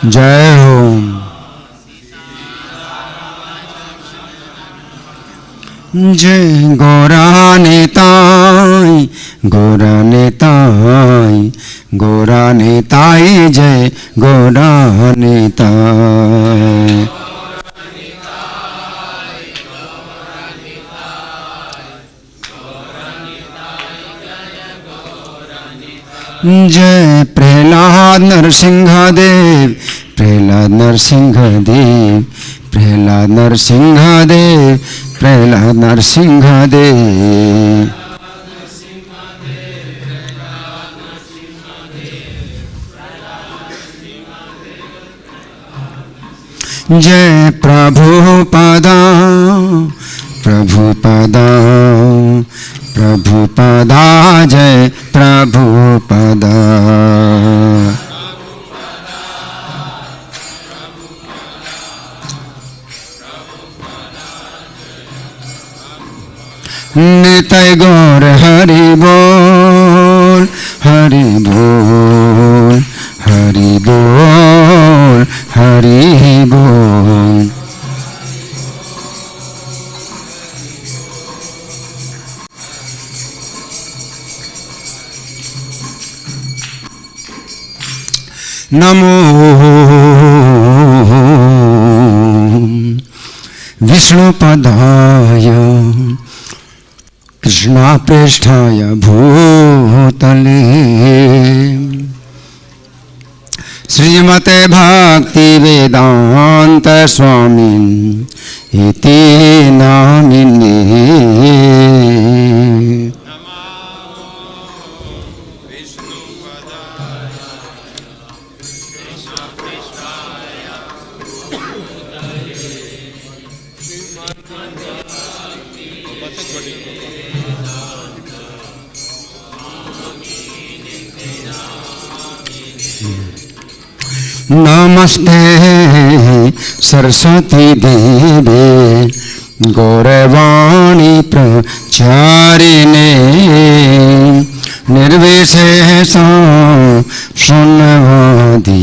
जय हो। जय गौरा नेताई, गौरा नेताई, गौरा नेताई, जय गौरा नेताई। जय प्रहलाद नरसिंह देव, प्रहलाद नरसिंह देव, प्रहलाद नरसिंह देव, प्रहलाद नरसिंह देव। जय प्रभुपादा, प्रभुपादा, प्रभुपादा, जय प्रभुपादा। निताय गौर हरि बोल, हरि बोल, हरि बोल, हरि बोल। नमो विष्णुपदाय कृष्णाप्रेष्ठाय भूतले श्रीमते भक्ति वेदांत स्वामी इति नामिने। नमस्ते सरस्वती देवे गौरवाणी प्रचारिणे निर्विशेष शून्यवादी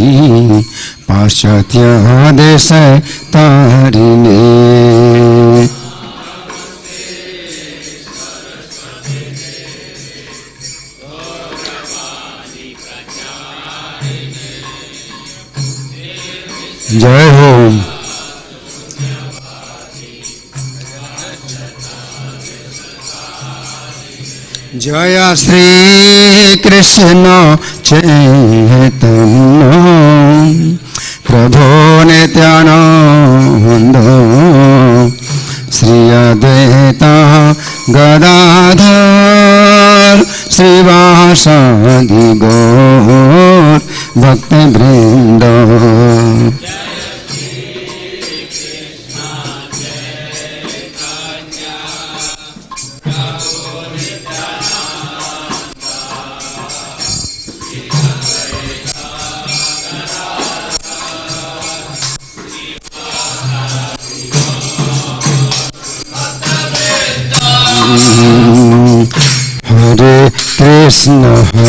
पाश्चात्य देश तारिणे। जय हो। जय श्री कृष्ण चैतन्य प्रभो नित्यानंद श्री अद्वैता गदाधर श्रीवासादि गौर भक्तवृंद।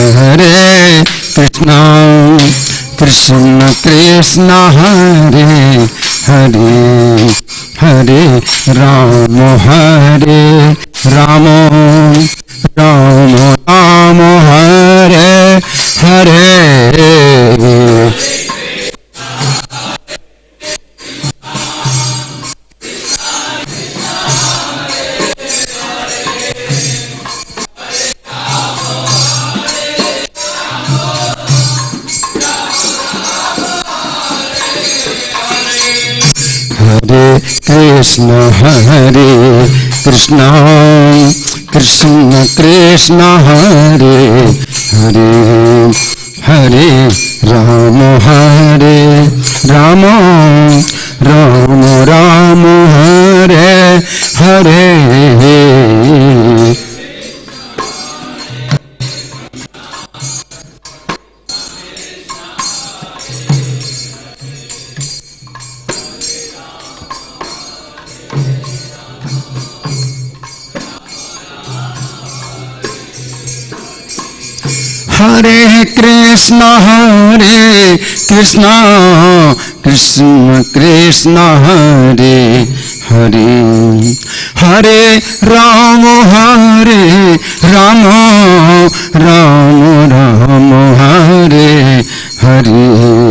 हरे कृष्ण कृष्ण कृष्ण हरे हरे, हरे राम राम राम राम हरे हरे। हरे कृष्ण कृष्ण कृष्ण हरे हरे, हरे Ram Ram Ram Ram Hare Hare. Hare Krishna Krishna Krishna Hare Hare Hare Rama Rama Rama Hare Hare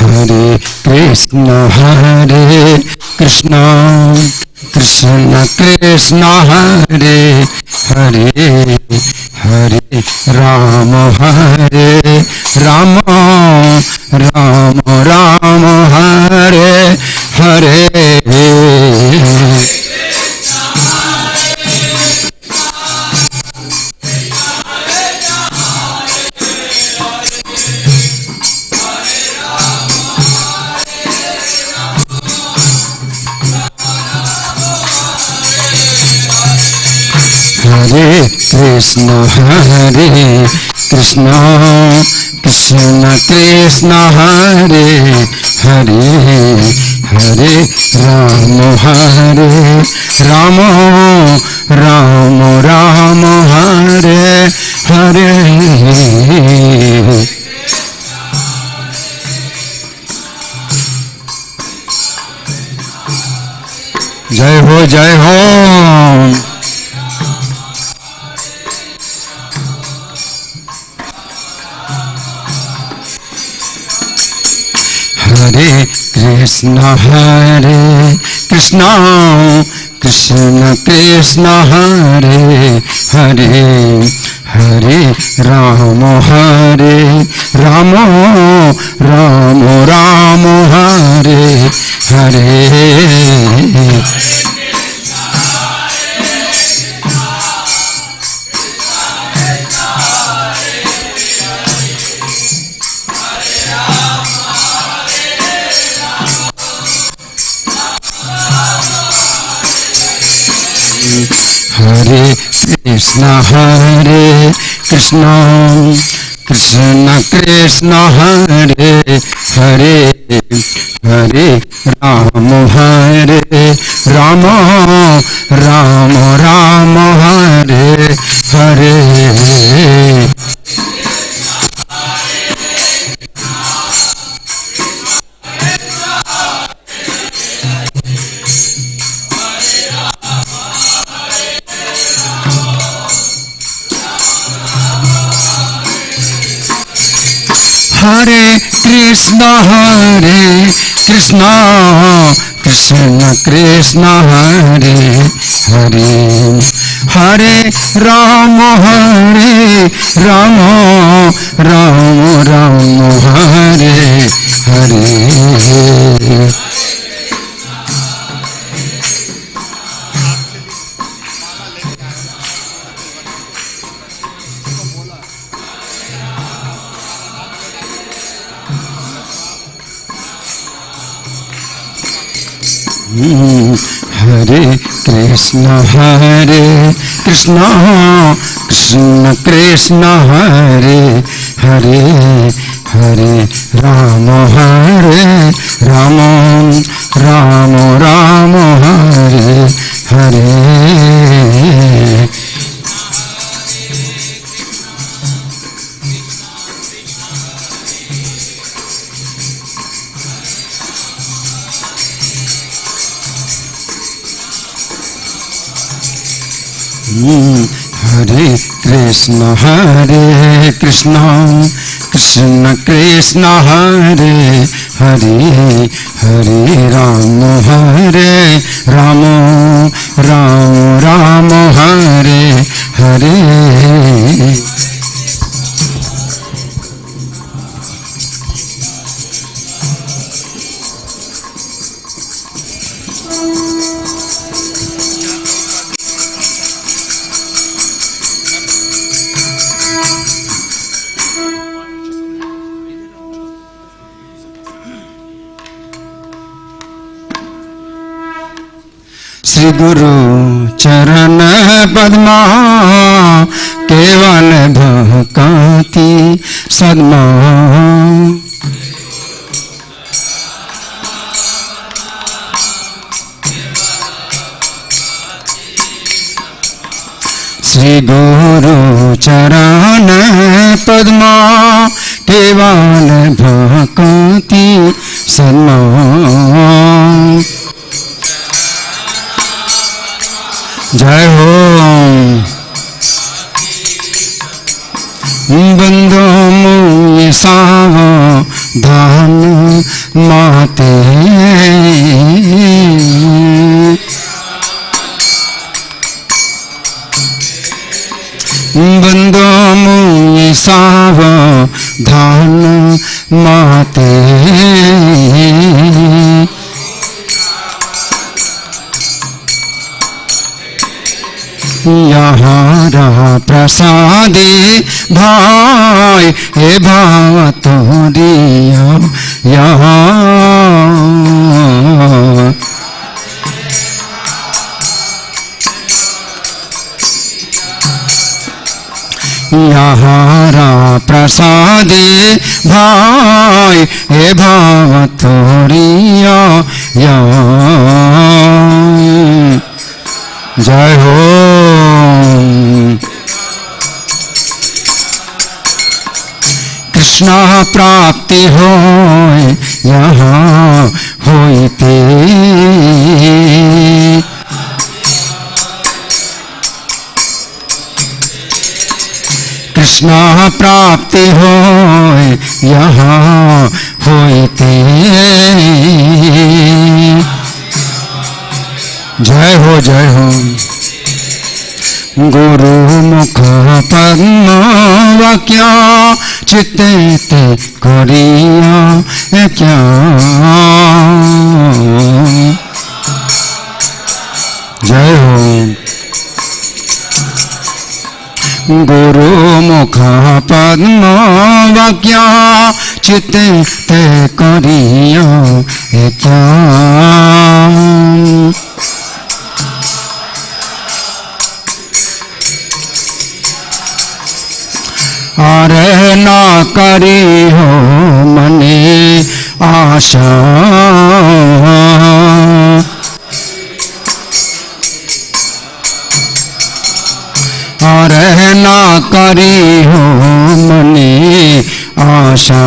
Hare Krishna Krishna Krishna Krishna Hare Hare Hare Rama Rama Rama Rama Hare Hare Hare Krishna Krishna Krishna Krishna Hare Hare Hare Rama Rama Rama Rama Hare Hare Jai Ho Jai Ho Hare Krishna Krishna Krishna Krishna Hare Hare Hare Rama Rama Rama Rama Hare Hare Hare Krishna Krishna Krishna Krishna Hare Hare Hare Rama Rama Rama Rama Hare Hare Hare Krishna Krishna Krishna Krishna Hare Hare Hare Rama Rama Rama Rama Hare Hare Hare Krishna Krishna Krishna Krishna Hare Hare Hare Rama Rama Rama Rama Hare Hare Hare Krishna Krishna Krishna Krishna Hare Hare Hare Rama Rama Rama Rama Hare Hare Shri Guru चरण पद्मा केवल भक्ति सद्मा श्री गुरु चरण पद्मा केवल भक्ति सद्मा जय हो बंदो मुझे सावधान माते बंदो मुझे सावधान माते यहाँ रहा प्रसादे भाई हे भाव तो दिया यहाँ यहाँ रहा प्रसादे भाई हे भाव तो दिया यहाँ जय हो कृष्णा प्राप्ति हो यहाँ होते कृष्णा प्राप्ति हो यहाँ होते जय हो जय हो गुरु मुख पद्म वाक्या चित्ते ते करिया क्या जय हो गुरु मुख पद्म वाक्या चित्ते ते करिया क्या अरे ना करी हो मने आशा अरे ना करी हो मने आशा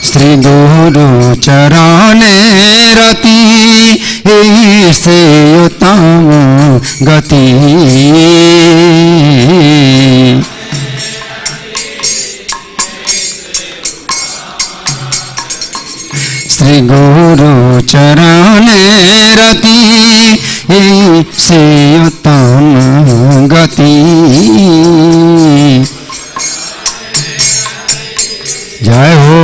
श्री गुरु चरणे रति से उत्तम गति श्री गुरु चरणे रति से उत्तम गति जय हो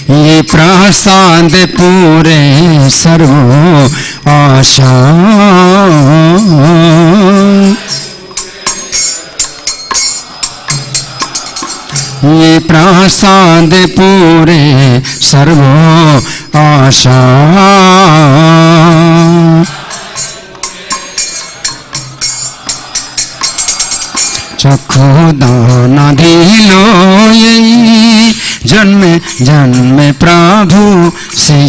ये प्रसाद पूरे सर्व आशा ये प्रसाद पूरे सर्व आशा चखो दाना दिलो यही जन्म जन्म प्रभु से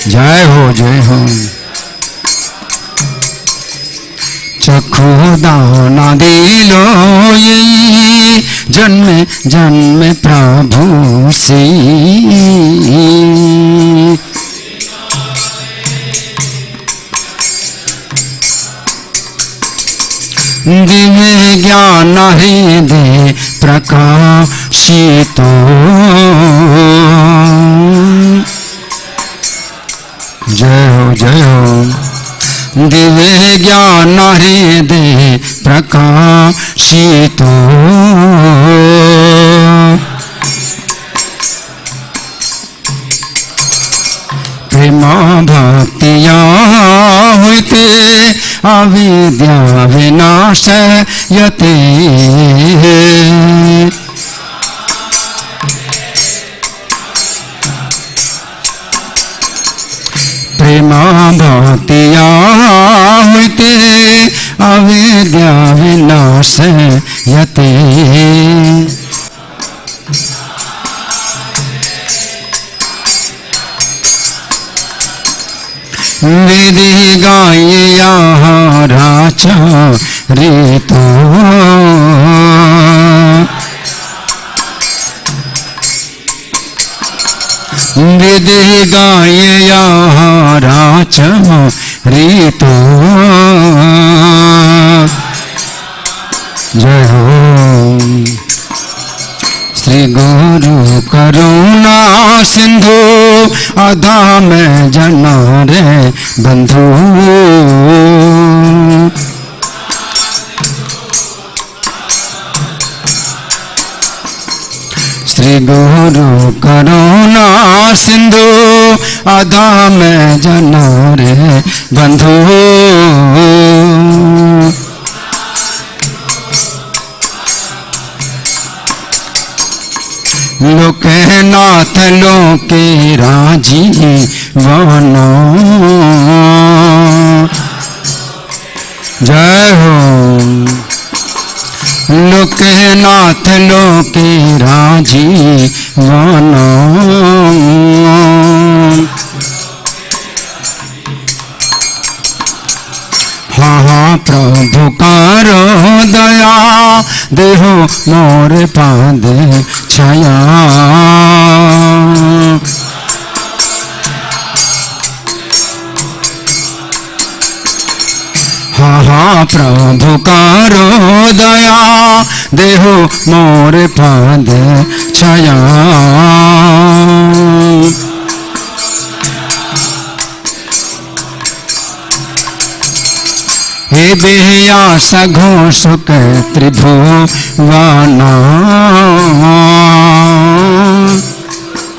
जय हो जय हो चखो दाना दिलो यही जन्म जन्म प्रभु से दिव्य ज्ञान हृदय प्रकाशित जय हो जय हो दिव्य ज्ञान हृदय प्रकाशित प्रेम भक्तिया होते अविद्या विनाशयते प्रेमा भक्तिया हुते अविद्या विनाशयते विधि गायया राचरितो विधि गायया राचरितो जय हो श्री गुरु करुणा सिंधु अधा में जना रे बंधु श्री गुरु करुणा सिंधु अधा में जना रे बंधु लोके नाथ लोके राजी वानो जय हो लोके नाथ लोके राजी वानो हाँ प्रभु करो दया देहो मोर पाद छाया हाँ प्रभु करो दया देहो मोर पाद छाया हे बेया सघोष के त्रिभुवना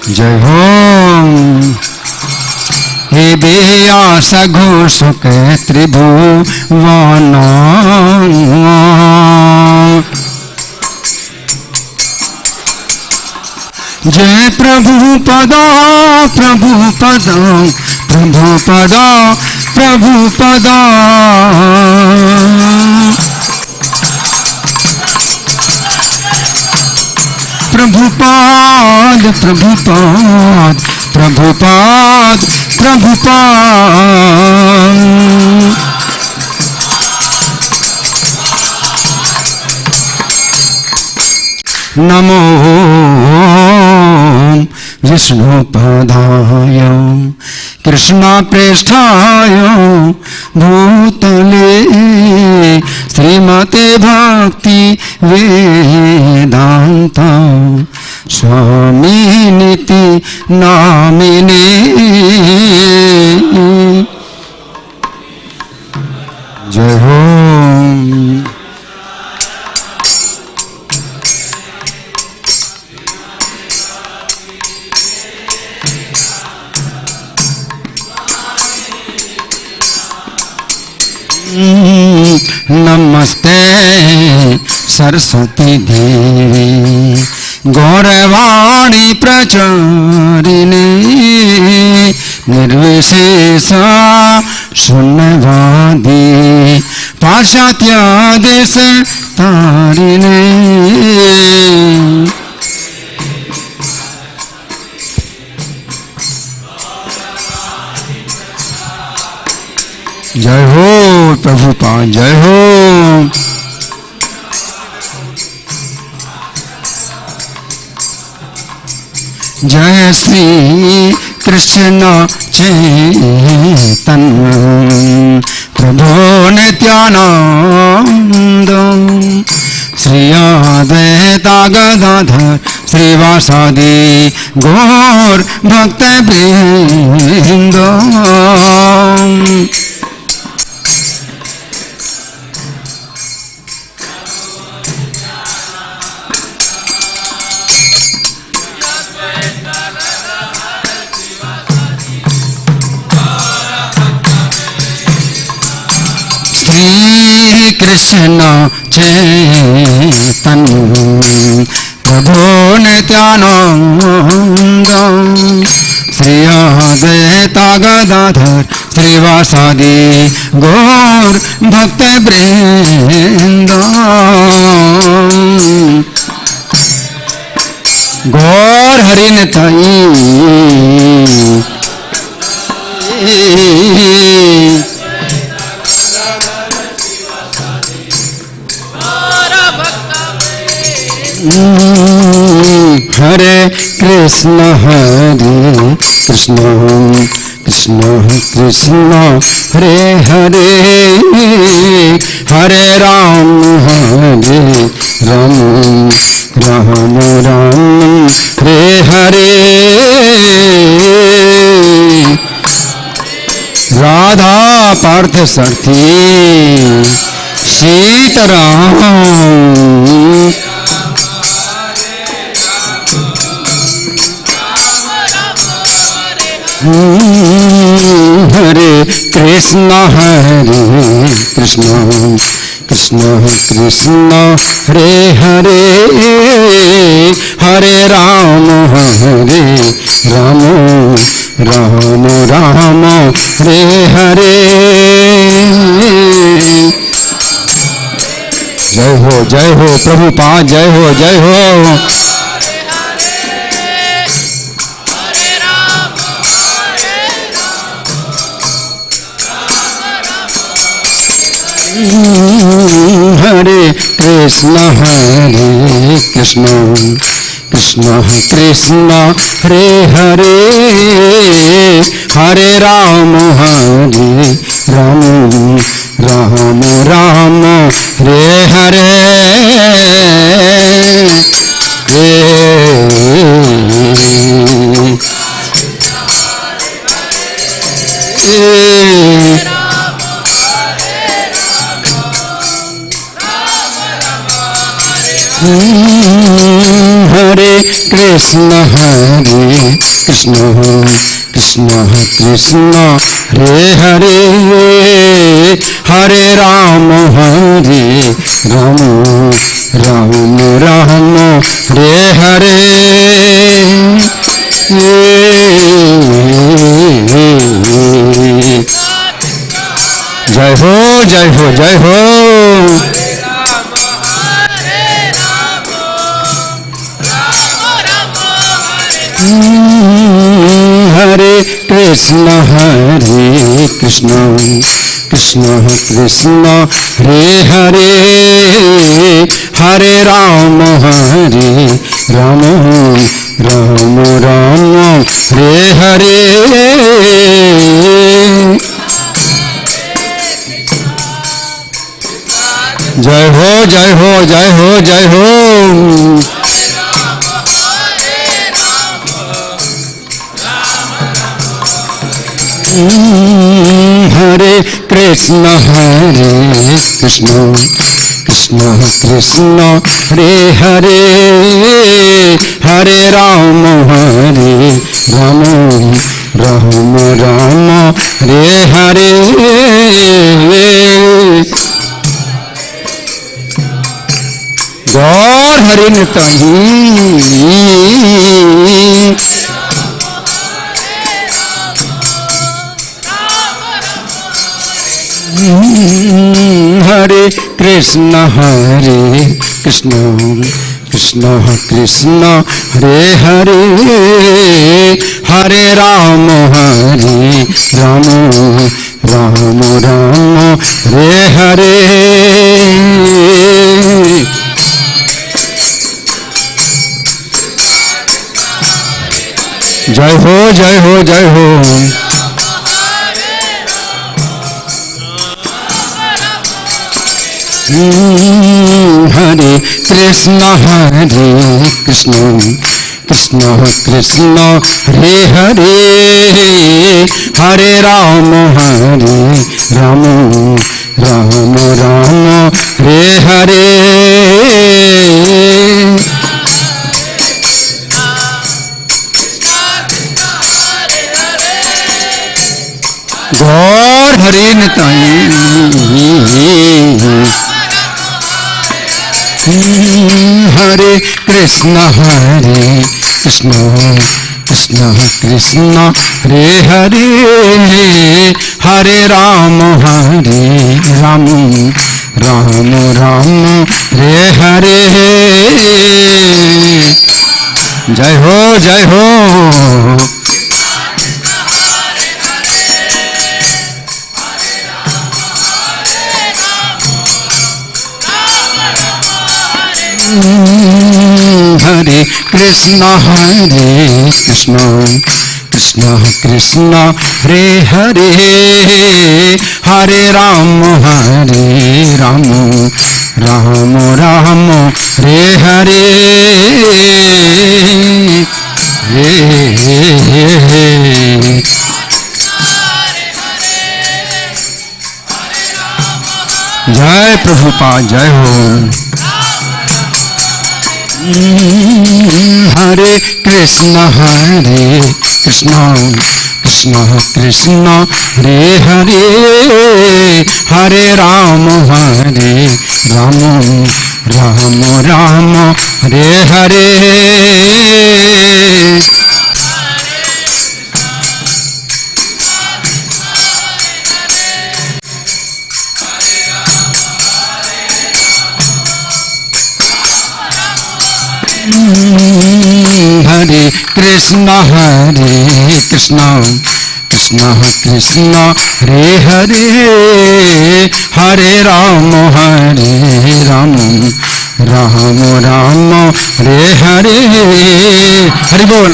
जय हो हे बेया सघोष के त्रिभुवना जय प्रभु पदा प्रभु पदा प्रभु पदा प्रभु पदा प्रभुपाद प्रभुपाद प्रभुपाद प्रभुपाद नमो विष्णुपदाय कृष्ण प्रेष्ठाय भूतले श्रीमते भक्ति वेदांत स्वामी निति नामिने जय हो नमस्ते सरस्वती देवी गौरवाणी प्रचारिणे निर्विशेष शून्यवादी पाश्चात्य देश तारिणे जय हो प्रभुपाद जय हो जय श्री कृष्ण चैतन्य प्रभु नित्यानंद श्री अद्वैता गदाधर श्रीवासादि गौर भक्त वृंद श्री कृष्ण चैतन्य प्रभु नित्यानंद श्री अद्वैता गदाधर श्रीवासादि गौर भक्त वृंद गौर हरि निताई हरे कृष्ण कृष्ण कृष्ण हरे हरे हरे राम राम राम हरे हरे राधा पार्थसारथी सीताराम हरे कृष्ण कृष्ण कृष्ण हरे हरे हरे राम राम राम राम हरे हरे जय हो प्रभुपाद जय हो हरे कृष्ण कृष्ण कृष्ण हरे हरे हरे राम राम राम राम हरे हरे हरे कृष्ण कृष्ण कृष्ण हरे हरे हरे राम राम राम राम हरे हरे जय हो हरे कृष्ण कृष्ण कृष्ण हरे हरे हरे राम राम राम राम हरे हरे जय हो हरे कृष्ण कृष्ण कृष्ण हरे हरे हरे राम राम राम राम हरे हरे गौर हरि निताई हरे कृष्ण कृष्ण कृष्ण हरे हरे हरे राम राम राम राम हरे हरे जय हो हरे कृष्ण कृष्ण कृष्ण हरे हरे हरे राम राम राम राम हरे हरे गौर Hari Nitai Krishna Krishna Krishna Hare Hare Hare Rama Rama Rama Hare Hare Jai Ho Jai Ho Hare Krishna Krishna Krishna Hare Hare Hare Rama Rama Rama Hare Hare Jai Prabhupada Jai Ho Hare Krishna Krishna Krishna Hare Hare Hare Rama Rama Rama Hare Hare Hare Krishna Krishna Krishna Hare Hare Hare Rama Rama Rama Hare Hare Hari Bol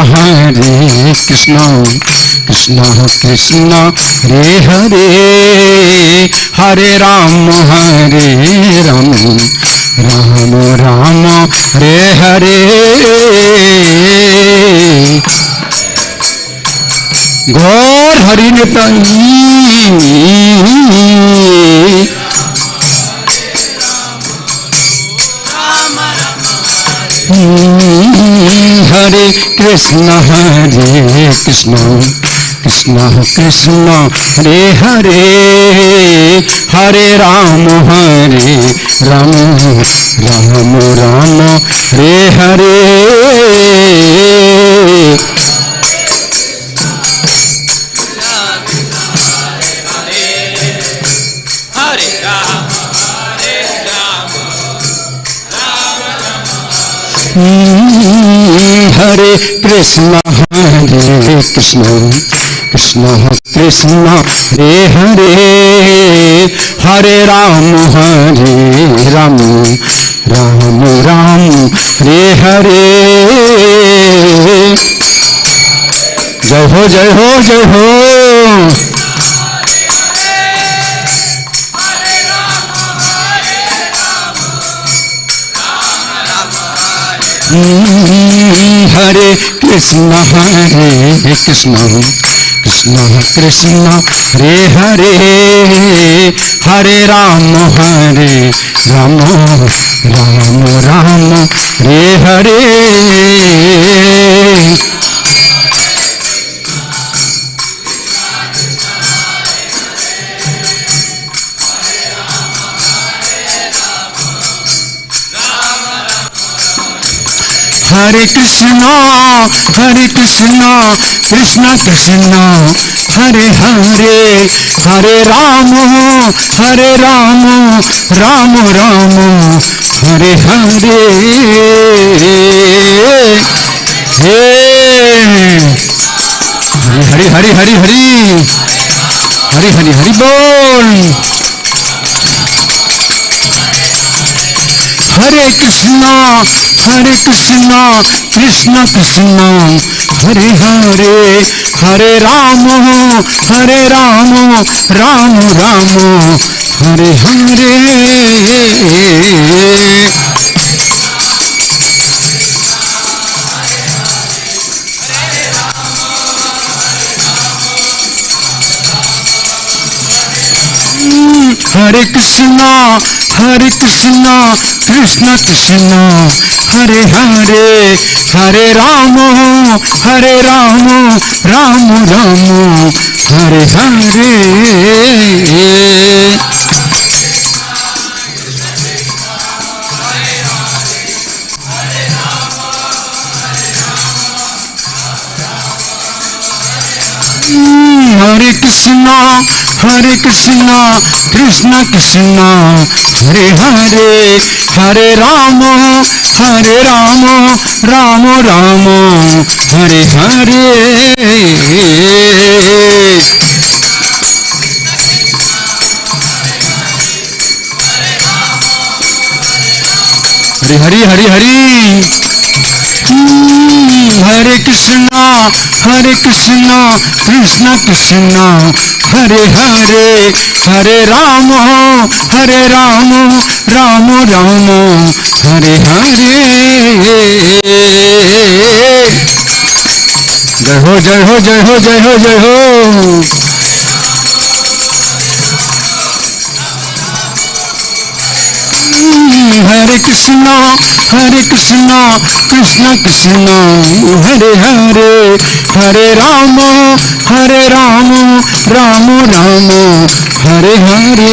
Hare Krishna Krishna Krishna Hare Hare Hare Rama Rama Rama Hare Hare Gaur Hari Nitai Hare Krishna Krishna Krishna Hare Hare Hare Rama Rama Rama Hare Hare Hare Krishna Krishna Krishna Hare Hare Hare Rama Rama Rama Hare Hare Jai Ho Jai Ho Jai Ho Hare Krishna Krishna Krishna Hare Hare Hare Rama Rama Rama Hare Hare Hare Krishna Krishna Krishna Hare Hare Hare Rama Rama Rama Hare Hare Hare Hare Hare Hare Hare Bol Hare Krishna Krishna Krishna Hare Hare Hare Rama Rama Rama Hare Hare Hare Krishna, Hare Krishna, Krishna Krishna, Hare Hare, Hare Rama, Hare Rama, Rama Rama, Hare Hare. Hare Krishna, Hare Krishna, Krishna Krishna, Hare Hare, Hare Rama, Hare Rama, Rama Rama, Hare Hare. Hare Hare Hare Hare Krishna, Hare Krishna, Krishna Krishna, Hare Hare, Hare Rama, Hare Rama, Rama Rama, Hare Hare. Jai ho, Jai ho, Jai ho, Jai ho, Jai ho. Hare Krishna, Hare Krishna, Krishna Krishna, Hare Hare, Hare Rama, Hare Rama, Rama Rama, Hare Hare.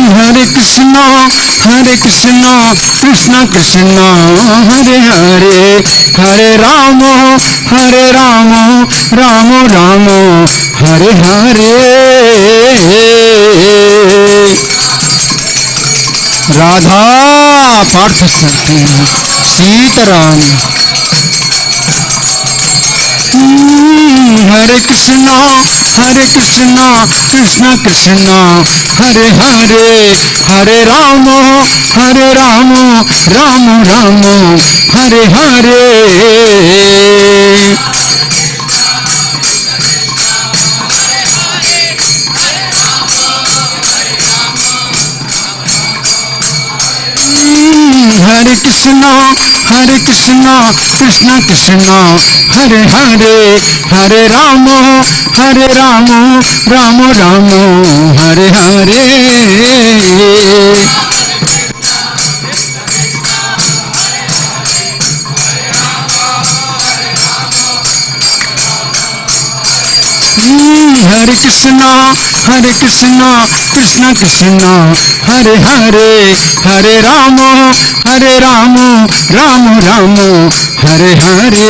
Hare Krishna, Hare Krishna, Krishna Krishna, Hare Hare, Hare Rama, Hare Rama, Rama Rama, Hare Hare. Radha Parthasarthi, Sitaram. Hare Krishna, Hare Krishna, Krishna Krishna, Hare Hare, Hare Rama, Hare Rama, Rama Rama, Hare Hare. Hare Krishna, Hare Krishna, Krishna Krishna, Hare Hare, Hare Rama, Hare Rama, Rama Rama, Hare Hare. Hare Krishna, Hare Krishna, Krishna Krishna, Hare Hare, Hare Rama, Hare Rama, Rama Rama, Hare Hare.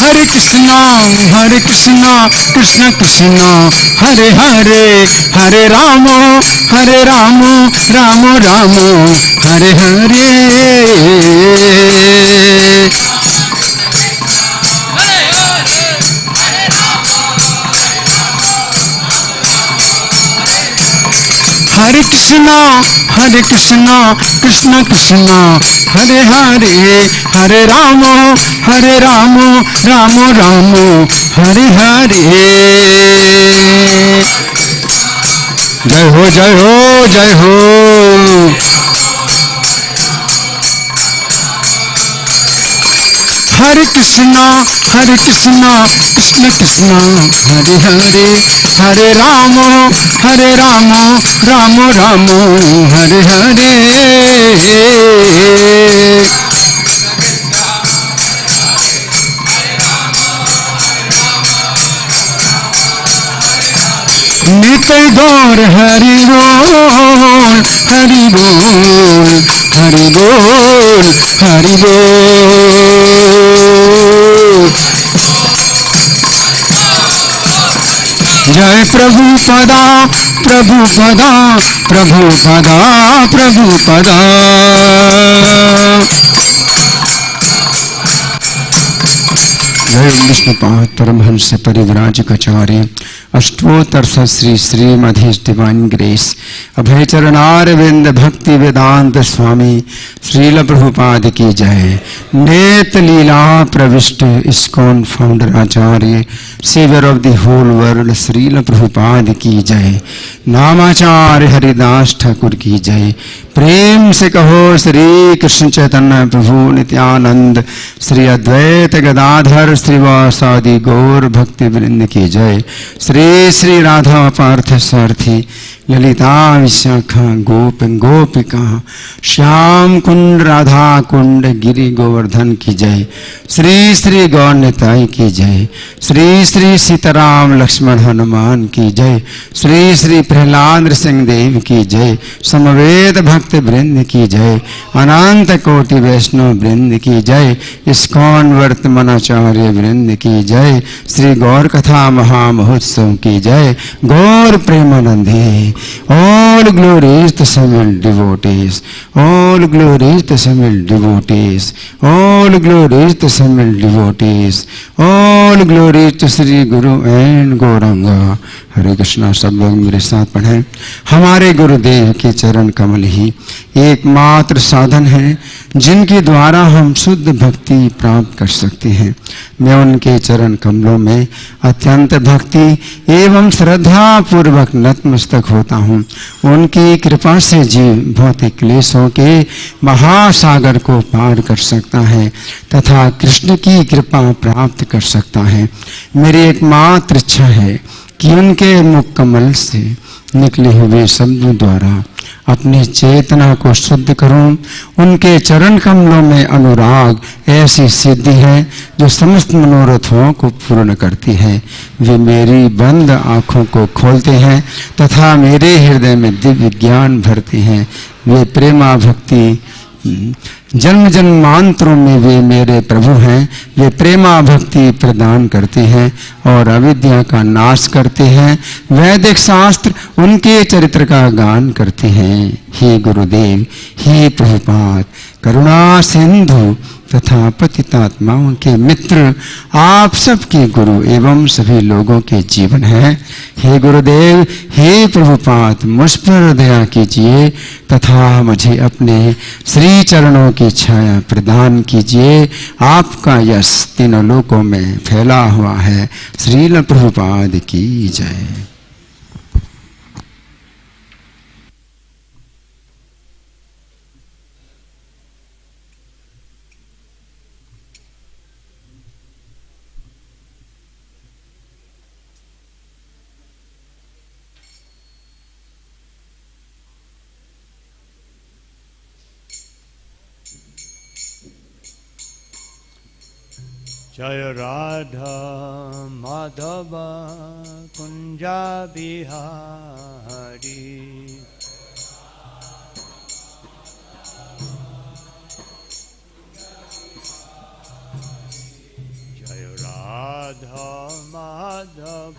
Hare Krishna, Hare Krishna, Krishna Krishna, Hare Hare, Hare Rama, Hare Rama, Rama Rama, Hare Hare. Hare Krishna, Hare Krishna, Krishna Krishna, Hare Hare, Hare Rama, Hare Rama, Rama Rama, Hare Hare. Jai ho, Jai ho, Jai ho. Hare Krishna, Hare Krishna, Krishna Krishna, Hare Hare, Hare Rama, Hare Rama, Rama Rama, Hare Hare. Nitai Gaur Hari Bol, Hari Bol, Hari Bol, Hari Bol. Jai Prabhupada, Prabhupada, Prabhupada, Prabhupada. जय Vishnupad Paramhans परिव्राजकाचार्य अष्टोत्तर Shri श्रीमधीश divine grace अभय चरणारविंद भक्ति वेदांत स्वामी श्रील प्रभुपाद की जय। नेत लीला प्रविष्ट ISKCON founder acharya saviour of the whole world Srila Prabhupada की जय। नामाचार्य हरिदास ठाकुर की जय। प्रेम से कहो श्री कृष्ण चैतन्य प्रभु नित्यानंद श्री अद्वैत गदाधर श्रीवासादि गौर भक्ति वृंद की जय। श्री श्री राधा पार्थसारथी ललिता विशाखा गोप गोपिका श्याम कुंड राधा कुंड गिरि गोवर्धन की जय। श्री श्री गौर निताई की जय। श्री श्री सीताराम लक्ष्मण हनुमान की जय। श्री श्री प्रहलाद सिंह देव की जय। समवेत भक्त वृंद की जय। अनंत कोटि वैष्णव वृंद की जय। इस्कॉन वर्तमानाचार्य वृंद की जय। श्री गौर कथा महामहोत्सव की जय। गौर प्रेमानंदे all glories to Tamil devotees, all glories to Tamil devotees, all glories to Tamil devotees, all glories to Sri Guru and Gauranga। हरे कृष्णा। सब लोग मेरे साथ पढ़ें। हमारे गुरुदेव के चरण कमल ही एकमात्र साधन है जिनके द्वारा हम शुद्ध भक्ति प्राप्त कर सकते हैं। मैं उनके चरण कमलों में अत्यंत भक्ति एवं श्रद्धा पूर्वक नतमस्तक होता हूँ। उनकी कृपा से जीव भौतिक क्लेशों के महासागर को पार कर सकता है तथा कृष्ण की कृपा प्राप्त कर सकता है। मेरी एकमात्र इच्छा है कि उनके मुख कमल से निकले हुए शब्दों द्वारा अपनी चेतना को शुद्ध करूं। उनके चरण कमलों में अनुराग ऐसी सिद्धि है जो समस्त मनोरथों को पूर्ण करती है। वे मेरी बंद आँखों को खोलते हैं तथा मेरे हृदय में दिव्य ज्ञान भरते हैं। वे प्रेमा भक्ति जन्म जन्मांतरों में वे मेरे प्रभु हैं। वे प्रेमा भक्ति प्रदान करते हैं और अविद्या का नाश करते हैं। वैदिक शास्त्र उनके चरित्र का गान करते हैं। हे गुरुदेव, हे प्रभुपाद, करुणा सिंधु तथा पतितात्माओं के मित्र, आप सबके गुरु एवं सभी लोगों के जीवन है। हे गुरुदेव, हे प्रभुपाद, मुझ पर दया कीजिए तथा मुझे अपने श्री चरणों की छाया प्रदान कीजिए। आपका यश तीनों लोकों में फैला हुआ है। श्रील प्रभुपाद की जय। जय राधा माधव कुंजा बिहारी। जय राधा माधव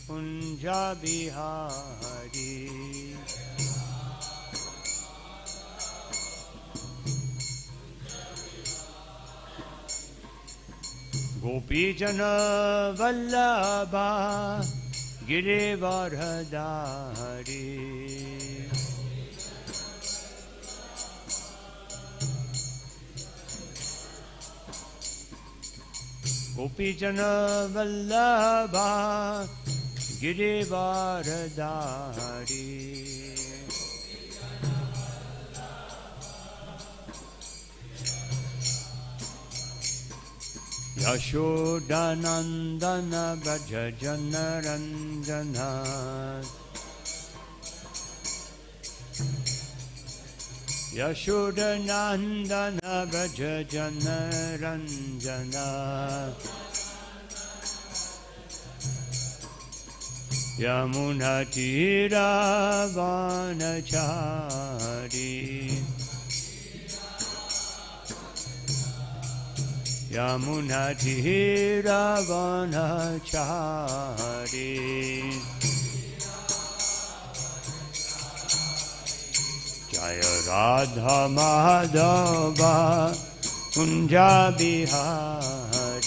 कुंजा बिहारी। गोपीजन वल्लभा गिरिवरधारी। गोपीजन वल्लभा गिरिवरधारी। यशोदानंदन व्रज जनरंजन। यशोदानंदन व्रज जनरंजन। यमुना तीरावनचारी। यमुना तीरावनचारी। जय राधा माधव कुंजा Bihari.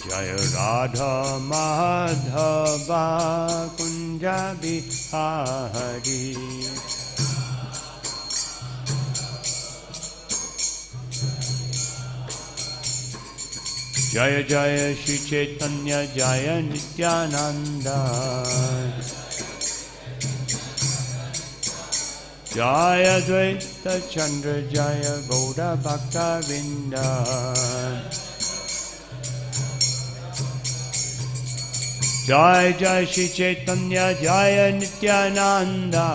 Jaya Radha Madhava Kunja Bihari. Jaya Jaya Shri Chaitanya Jaya Nityananda. Jaya Dvaita Chandra Jaya Gauda Bhakta Vinda. Jai Jai Shri Chaitanya Jaya Nityananda.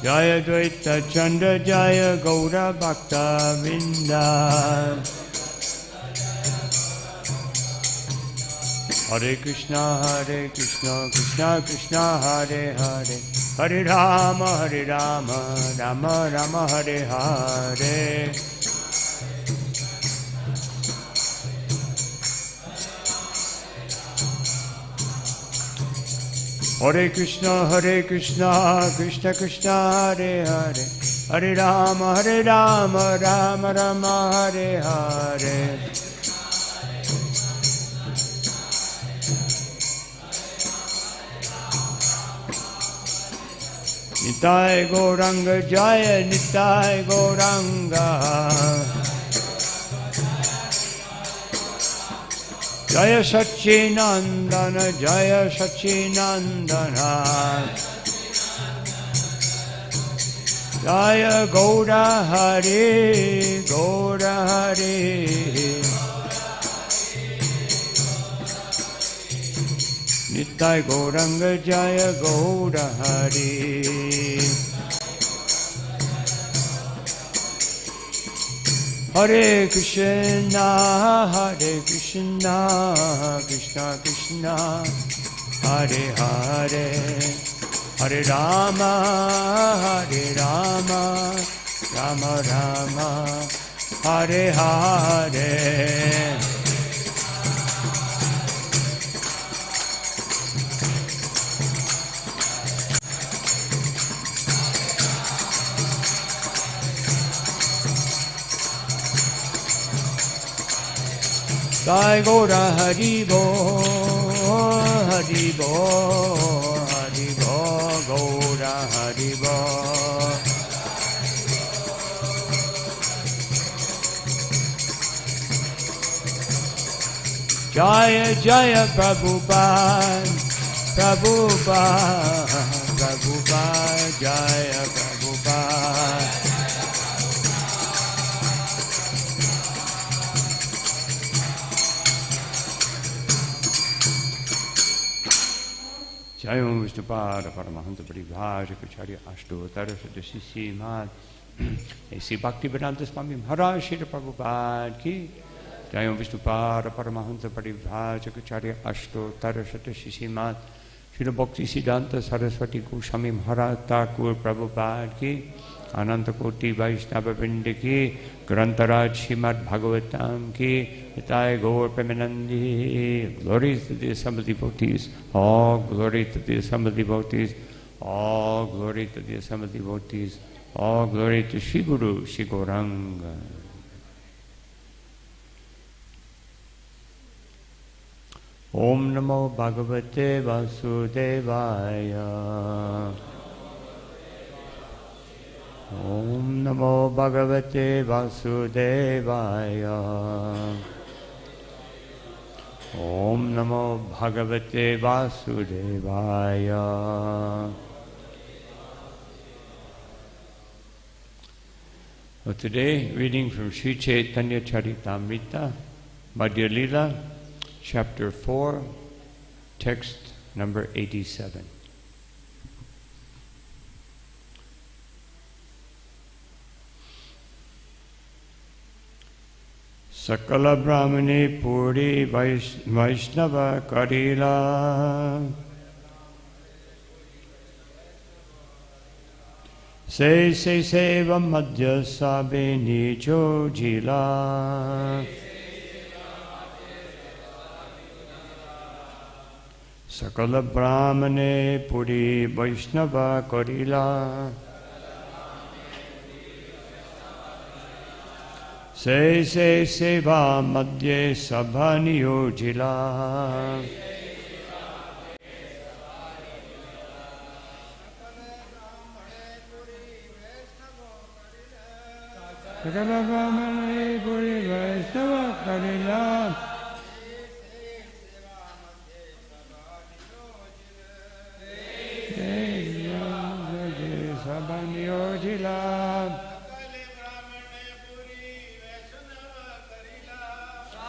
Jaya Dvaita Chandra Jaya Gaura Bhakta Vinda. Hare Krishna Krishna Krishna Hare Hare, Hare Rama Rama Rama Hare Hare. Hare Krishna Krishna Krishna Hare Hare, Hare Rama Rama Rama Hare Hare. Nitai Gauranga Jaya Nitai Gauranga. Jaya Sachinandana Jaya Sachinandana. Jaya Gaura Hare Gaura Hare. Nitai Gauranga Jaya Gaura Hare. Hare Krishna Krishna Krishna Hare Hare, Hare Rama Rama Rama Hare Hare. Jai Gaura Haribo, Haribo, Haribo, Gaura Haribo. Jaya Jaya Prabhupada, Prabhupada, Prabhupada, Jaya Prabhupada. Jayam Vishnupada Paramahansa Paribhajacharya Ashtottara Sadasisi Mad A.C. Bhaktivedanta Swami Maharaj Srila Prabhupada Ki. Jayam Vishnupada Paramahansa Paribhajacharya Ashtottara Sadasisi Mad Srila Bhaktisiddhanta Saraswati Goswami Maharaj Thakur Prabhupada Ki. Ananta Koti Vaishnava Vrinda Ki. Grantaraj Srimad Bhagavatam Ki. Nitai Gaur Premanandi. Glory to the assembled devotees. All glory to the assembled devotees. All glory to the assembled devotees. All glory to Shri Guru, Shri Gauranga. Om Namo Bhagavate Vasudevaya. Om Namo Bhagavate Vasudevaya. Om Namo Bhagavate Vasudevaya. Well, today, reading from Sri Chaitanya Charitamrita, Madhya Lila, Chapter 4, text number 87. Sakala Brahmane Puri Vaishnava Karila Se Seva Madhya Sabe Nijo Jila Sakala Brahmane Puri Vaishnava Karila Se Seva Madhye Sabha Niyojila Sakala Brahmane Puri Vaishnava Karila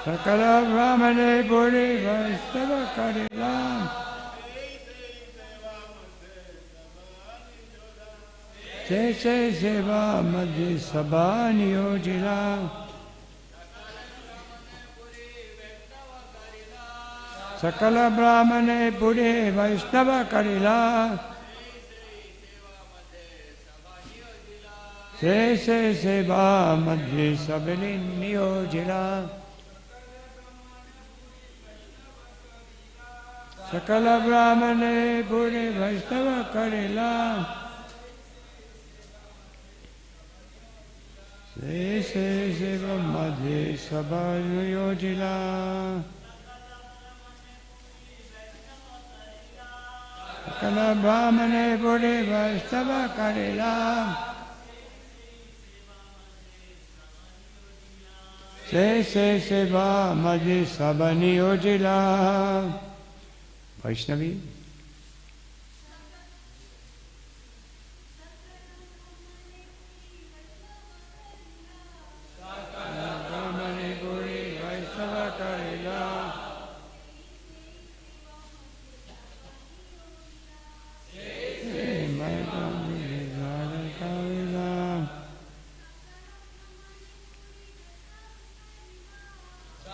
Sakala Brahmane Puri Vaishnava Karila Se Seva Madhya Sabha Niyojila Sakala Brahmane Puri Vaishnava Karila Se Seva Madhya Sabha Niyojila Sakala Brahmane Puri Vaishnava Karila Se Seva Madhya Sabha Niyojila Sakala Brahmane Puri Vaishnava Karila Se Seva Madhya Sabha Niyojila Vaishnavi.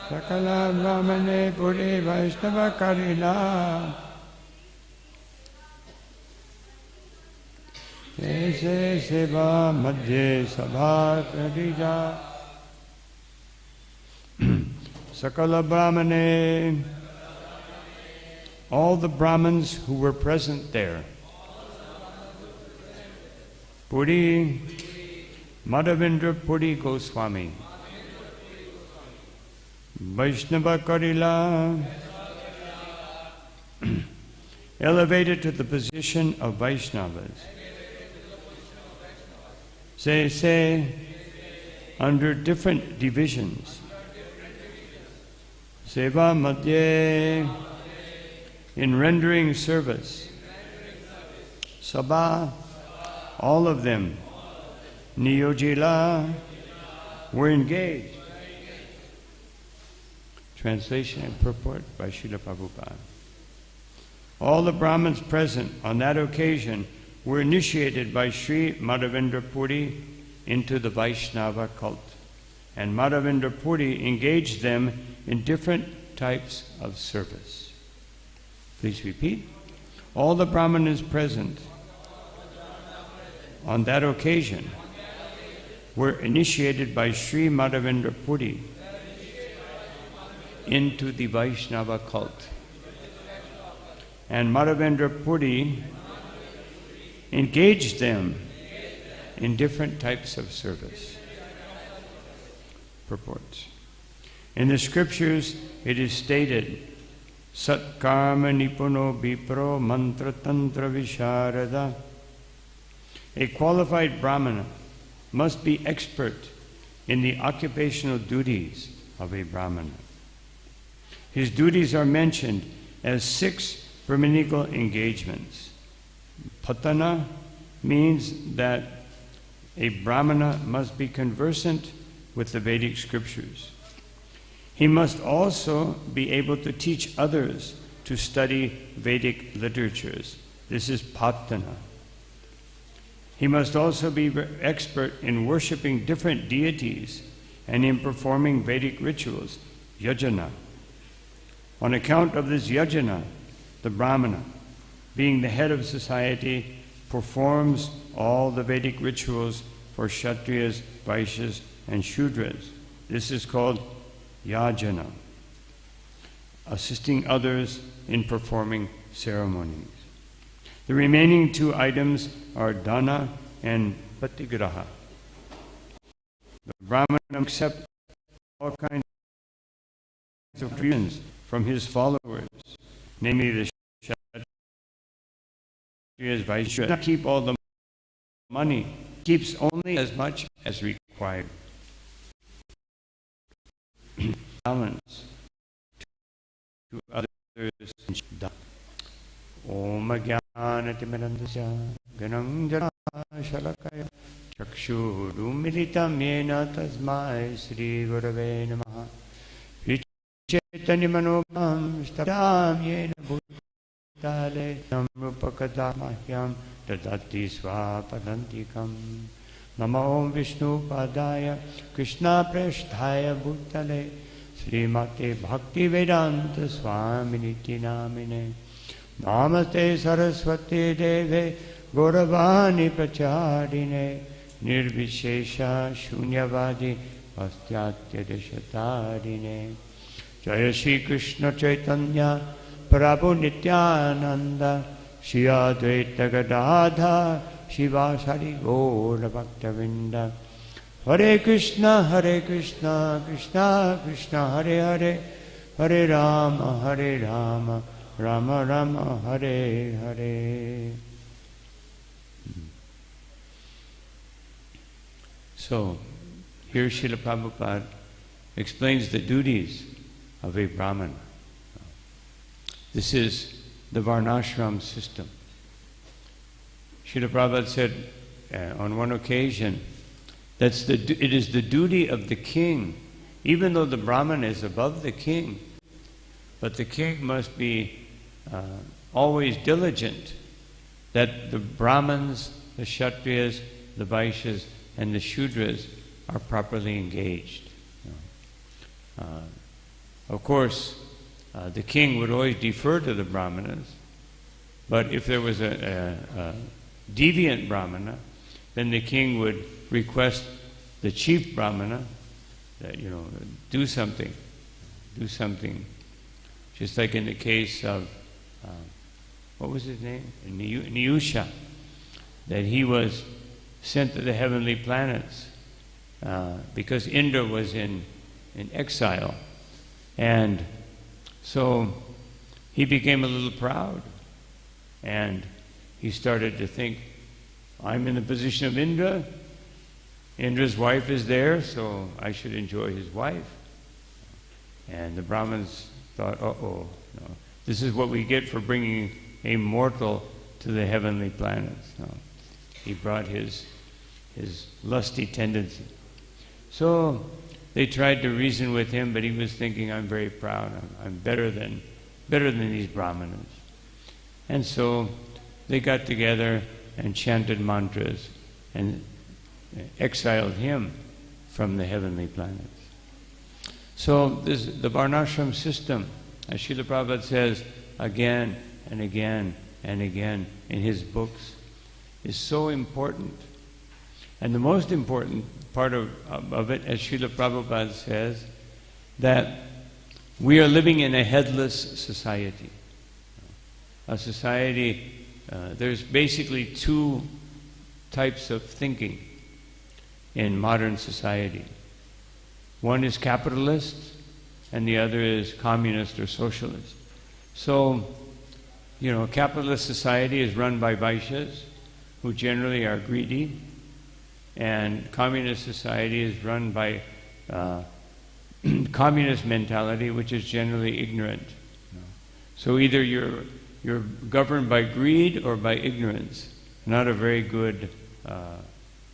Sakala Brahmane Puri Vaishnava Karila Se Seva Madhya Sabha Karila Sakala Brahmane, all the Brahmins who were present there, Puri, Madhavendra Puri Goswami, Vaishnava Karila, elevated to the position of Vaishnavas. Say, under different divisions. Seva Madhye, in rendering service. Sabha, all of them. Niyojila, were engaged. Translation and purport by Srila Prabhupada. All the Brahmins present on that occasion were initiated by Sri Madhavendra Puri into the Vaishnava cult, and Madhavendra Puri engaged them in different types of service. Please repeat. All the Brahmanas present on that occasion were initiated by Sri Madhavendra Puri into the Vaishnava cult. And Madhavendra Puri engaged them in different types of service. Purports. In the scriptures it is stated, Sat karma nipuno bipro mantra tantra visharada. A qualified Brahmana must be expert in the occupational duties of a Brahmana. His duties are mentioned as 6 Brahminical engagements. Patana means that a Brahmana must be conversant with the Vedic scriptures. He must also be able to teach others to study Vedic literatures. This is Patana. He must also be expert in worshipping different deities and in performing Vedic rituals, yajna. On account of this yajna, the Brahmana, being the head of society, performs all the Vedic rituals for Kshatriyas, Vaishyas, and Shudras. This is called yajna, assisting others in performing ceremonies. The remaining two items are dana and patigraha. The Brahman accepts all kinds of reasons from his followers, namely the Kshatriyas, Vaishyas, not keep all the money, keeps only as much as required. Balance to others. Om Jnanatimirandasya Ganam Jana Shalakaya Chakshurumilitam Yena Tasmai Sri Gurave Namaha Vichaitanimanopam Stadam Yena Bhutale Namrupakadamahyam Tadati Swapadantikam Nama Om Vishnu Padaya Krishna Prasthaya Bhutale Srimate Bhakti Vedanta Swami Niti Namine Namaste Saraswati Deve Gauravani Pracharine Nirvishesha Shunyavadi Pastyatya Deshatarine Jaya Shri Krishna Chaitanya Prabhu Nityananda Shri Advaita Gadadha Shivasari Gaura Bhaktavinda Hare Krishna Krishna Krishna Hare Hare Hare Rama Rama Rama Hare Hare. So, here Srila Prabhupada explains the duties of a Brahmana. This is the Varnashram system. Srila Prabhupada said on one occasion, it is the duty of the king, even though the Brahman is above the king, but the king must be always diligent that the Brahmins, the Kshatriyas, the Vaishyas, and the Shudras are properly engaged. Of course, the king would always defer to the Brahmanas, but if there was a deviant Brahmana, then the king would request the chief Brahmana that, do something. Just like in the case of, what was his name? Niyusha, that he was sent to the heavenly planets because Indra was in exile. And so he became a little proud. And he started to think, I'm in the position of Indra. Indra's wife is there, so I should enjoy his wife. And the Brahmins thought, no. This is what we get for bringing a mortal to the heavenly planets. No. He brought his lusty tendency. So they tried to reason with him, but he was thinking, I'm very proud. I'm better than these Brahmanas. And so they got together and chanted mantras and exiled him from the heavenly planets. So the Varnashram system, as Srila Prabhupada says again and again and again in his books, is so important. And the most important part of it, as Srila Prabhupada says, that we are living in a headless society. A society, there's basically two types of thinking in modern society. One is capitalist, and the other is communist or socialist. So, capitalist society is run by Vaishyas, who generally are greedy, and communist society is run by communist mentality, which is generally ignorant. So either you're governed by greed or by ignorance. Not a very good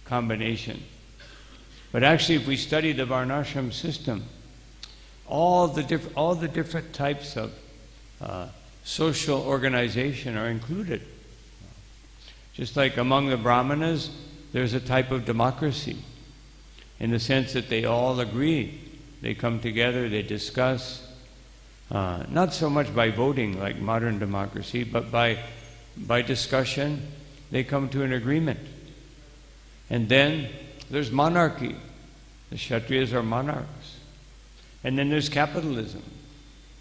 combination. But actually, if we study the Varnashram system, all the different types of social organization are included. Just like among the Brahmanas, there's a type of democracy, in the sense that they all agree. They come together, they discuss, not so much by voting like modern democracy, but by discussion, they come to an agreement. And then there's monarchy. The Kshatriyas are monarchs. And then there's capitalism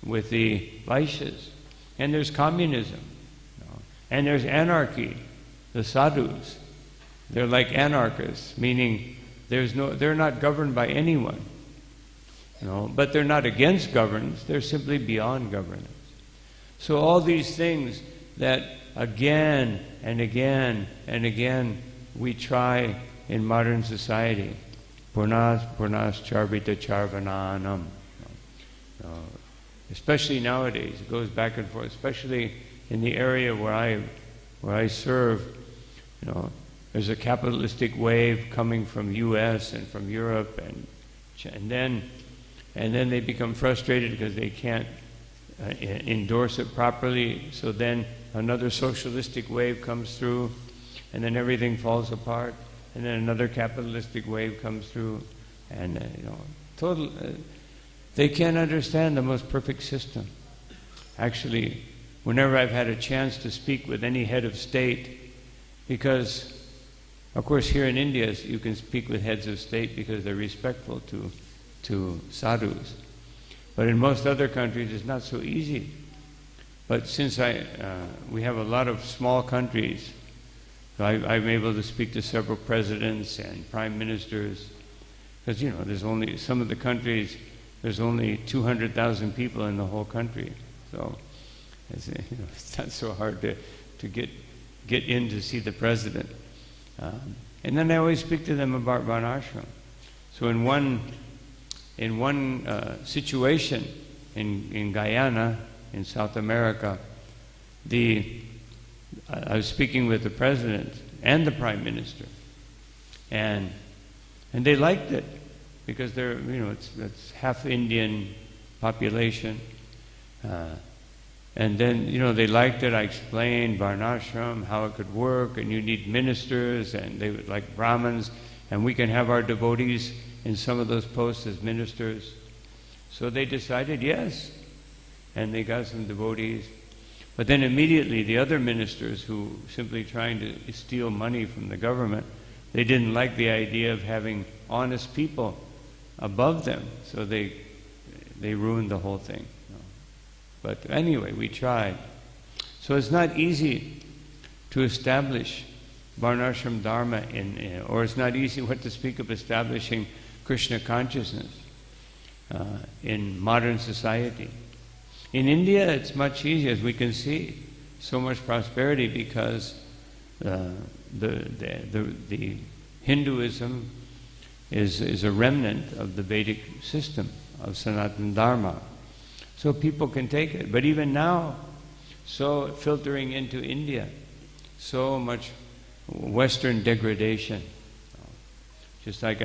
with the Vaishyas. And there's communism And there's anarchy. The sadhus, they're like anarchists, meaning they're not governed by anyone. But they're not against governance, they're simply beyond governance. So all these things that again and again and again we try in modern society. Purnas charvita charvananam. Especially nowadays, it goes back and forth, especially in the area where I serve. There's a capitalistic wave coming from U.S. and from Europe, and then they become frustrated because they can't endorse it properly. So then another socialistic wave comes through, and then everything falls apart. And then another capitalistic wave comes through, and they can't understand the most perfect system. Actually, whenever I've had a chance to speak with any head of state, because, of course, here in India you can speak with heads of state because they're respectful to sadhus. But in most other countries it's not so easy. But since we have a lot of small countries, I'm able to speak to several presidents and prime ministers, because there's only some of the countries, there's only 200,000 people in the whole country, so it's not so hard to get in to see the president. And then I always speak to them about Varnashram. So in one situation in Guyana, in South America, I was speaking with the president and the prime minister, and they liked it because they're it's half Indian population, and then they liked it. I explained Varnashram, how it could work, and you need ministers, and they would like Brahmins, and we can have our devotees in some of those posts as ministers. So they decided yes, and they got some devotees. But then immediately the other ministers who simply trying to steal money from the government, they didn't like the idea of having honest people above them, so they ruined the whole thing. But anyway, we tried. So it's not easy to establish Varnashram Dharma or it's not easy what to speak of establishing Krishna consciousness in modern society. In India, it's much easier, as we can see, so much prosperity because the Hinduism is a remnant of the Vedic system of Sanatana Dharma. So people can take it. But even now, so filtering into India, so much Western degradation. Just like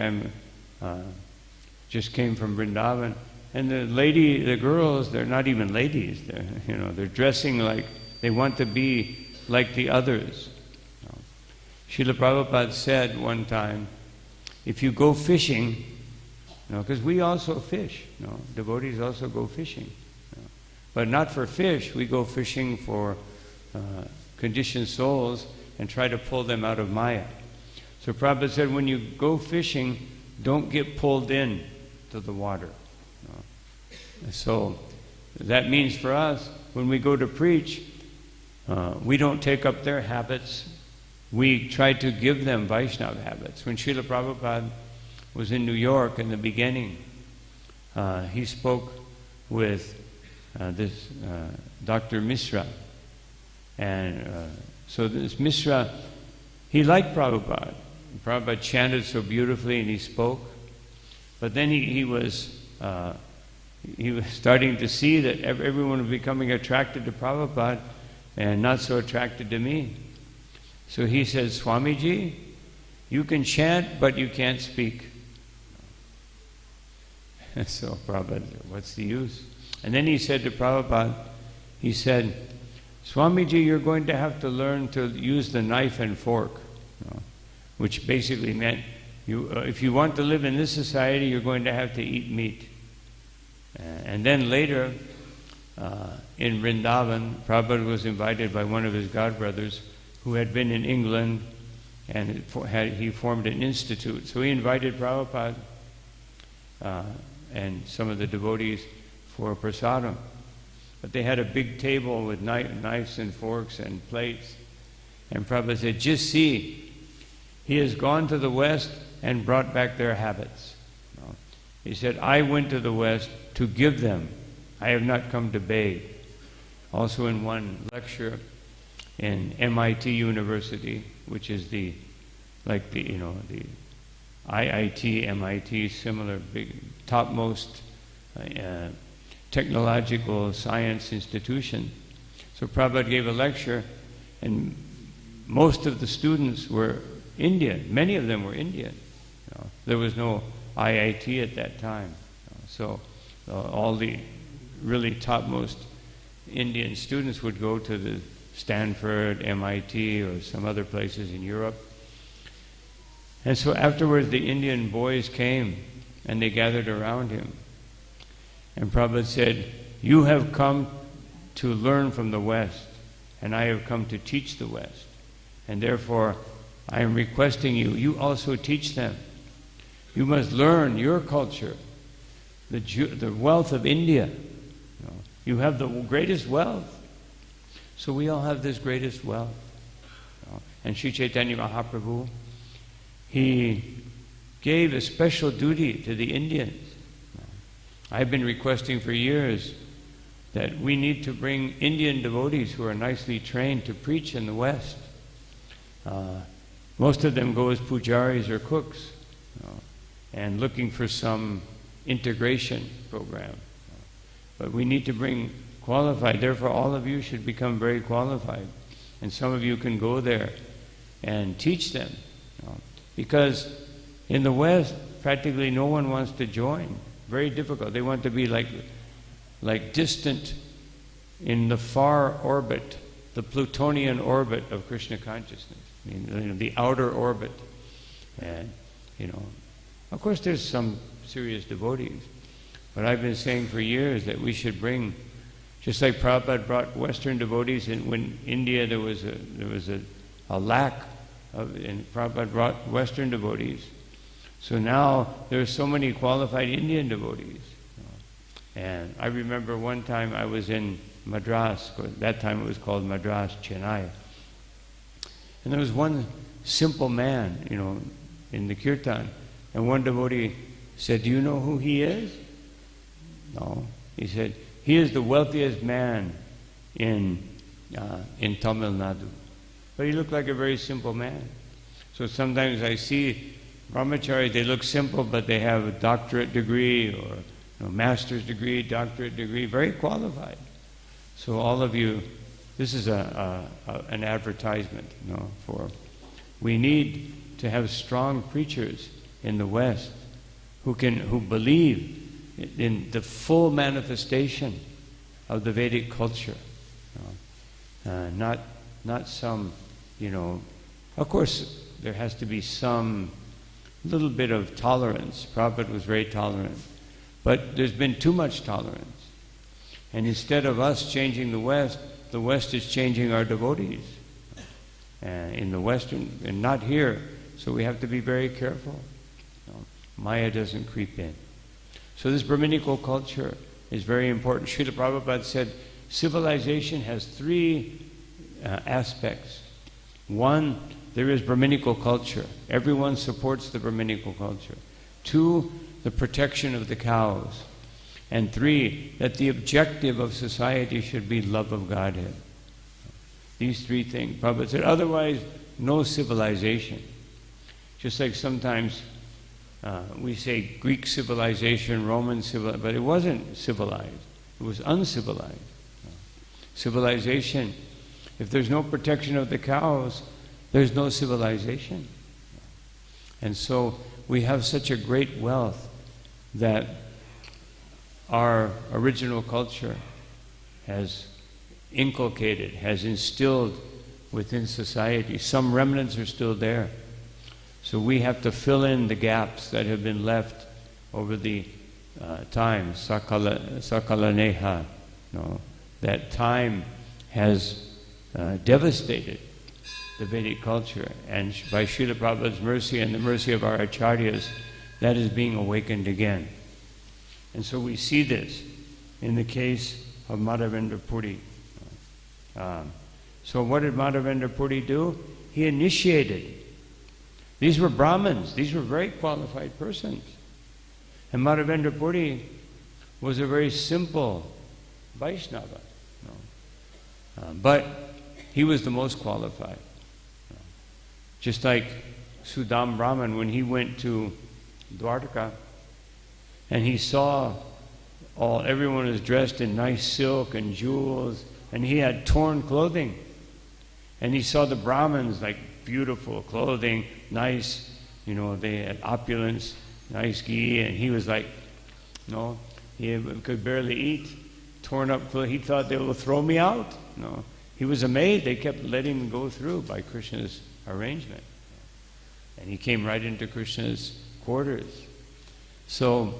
just came from Vrindavan, and the girls, they're not even ladies. They're dressing like they want to be like the others. Srila Prabhupada said one time, if you go fishing, because we also fish, devotees also go fishing, but not for fish. We go fishing for conditioned souls and try to pull them out of Maya. So Prabhupada said, when you go fishing, don't get pulled in to the water. So that means for us, when we go to preach, we don't take up their habits. We try to give them Vaishnava habits. When Srila Prabhupada was in New York in the beginning, he spoke with this Dr. Misra. And so this Misra, he liked Prabhupada. Prabhupada chanted so beautifully and he spoke. But then he was starting to see that everyone was becoming attracted to Prabhupada and not so attracted to me. So he said, Swamiji, you can chant, but you can't speak. So Prabhupada said, what's the use? And then he said to Prabhupada, he said, Swamiji, you're going to have to learn to use the knife and fork, which basically meant if you want to live in this society, you're going to have to eat meat. And then later, in Vrindavan, Prabhupada was invited by one of his godbrothers who had been in England, and he formed an institute. So he invited Prabhupada and some of the devotees for prasadam. But they had a big table with knives and forks and plates. And Prabhupada said, just see, he has gone to the West and brought back their habits. He said, I went to the West to give them. I have not come to beg. Also in one lecture in MIT University, which is the IIT, MIT, similar big, topmost technological science institution. So Prabhupada gave a lecture, and most of the students were Indian. Many of them were Indian. There was no IIT at that time. So all the really topmost Indian students would go to the Stanford, MIT, or some other places in Europe. And so afterwards the Indian boys came and they gathered around him. And Prabhupada said, you have come to learn from the West, and I have come to teach the West. And therefore, I am requesting you also teach them. You must learn your culture, the wealth of India. You have the greatest wealth. So we all have this greatest wealth. And Sri Chaitanya Mahaprabhu, he gave a special duty to the Indians. I've been requesting for years that we need to bring Indian devotees who are nicely trained to preach in the West. Most of them go as pujaris or cooks, and looking for some integration program. But we need to bring qualified. Therefore, all of you should become very qualified. And some of you can go there and teach them. Because in the West, practically no one wants to join. Very difficult. They want to be like distant in the far orbit, the Plutonian orbit of Krishna consciousness. The outer orbit. And, of course there's some serious devotees. But I've been saying for years that we should bring, just like Prabhupada brought Western devotees, and when India there was a lack of, and Prabhupada brought Western devotees. So now there's so many qualified Indian devotees. And I remember one time I was in Madras, that time it was called Madras, Chennai. And there was one simple man, in the Kirtan. And one devotee said, do you know who he is? No. He said, he is the wealthiest man in Tamil Nadu. But he looked like a very simple man. So sometimes I see brahmacharis, they look simple, but they have a doctorate degree or master's degree, doctorate degree, very qualified. So all of you, this is an advertisement, for we need to have strong preachers in the West who believe in the full manifestation of the Vedic culture, not some, of course there has to be some little bit of tolerance. Prabhupada was very tolerant, but there's been too much tolerance. And instead of us changing the West is changing our devotees in the Western, and not here. So we have to be very careful. Maya doesn't creep in. So this Brahminical culture is very important. Srila Prabhupada said civilization has three aspects. One, there is Brahminical culture. Everyone supports the Brahminical culture. Two, the protection of the cows. And three, that the objective of society should be love of Godhead. These three things. Prabhupada said, otherwise, no civilization. Just like sometimes we say Greek civilization, Roman civilization, but it wasn't civilized. It was uncivilized. Civilization, if there's no protection of the cows, there's no civilization. And so we have such a great wealth that our original culture has inculcated, has instilled within society. Some remnants are still there. So we have to fill in the gaps that have been left over the time, sakalaneha. That time has devastated the Vedic culture. And by Srila Prabhupada's mercy and the mercy of our acharyas, that is being awakened again. And so we see this in the case of Madhavendra Puri. So what did Madhavendra Puri do? He initiated. These were Brahmins. These were very qualified persons. And Madhavendra Puri was a very simple Vaishnava. But he was the most qualified. Just like Sudam Brahman, when he went to Dwarka and he saw everyone was dressed in nice silk and jewels, and he had torn clothing. And he saw the Brahmins, like beautiful clothing, nice, they had opulence, nice ghee, and he was like, he could barely eat, torn up clothes. He thought they will throw me out. He was amazed. They kept letting him go through by Krishna's arrangement. And he came right into Krishna's quarters. So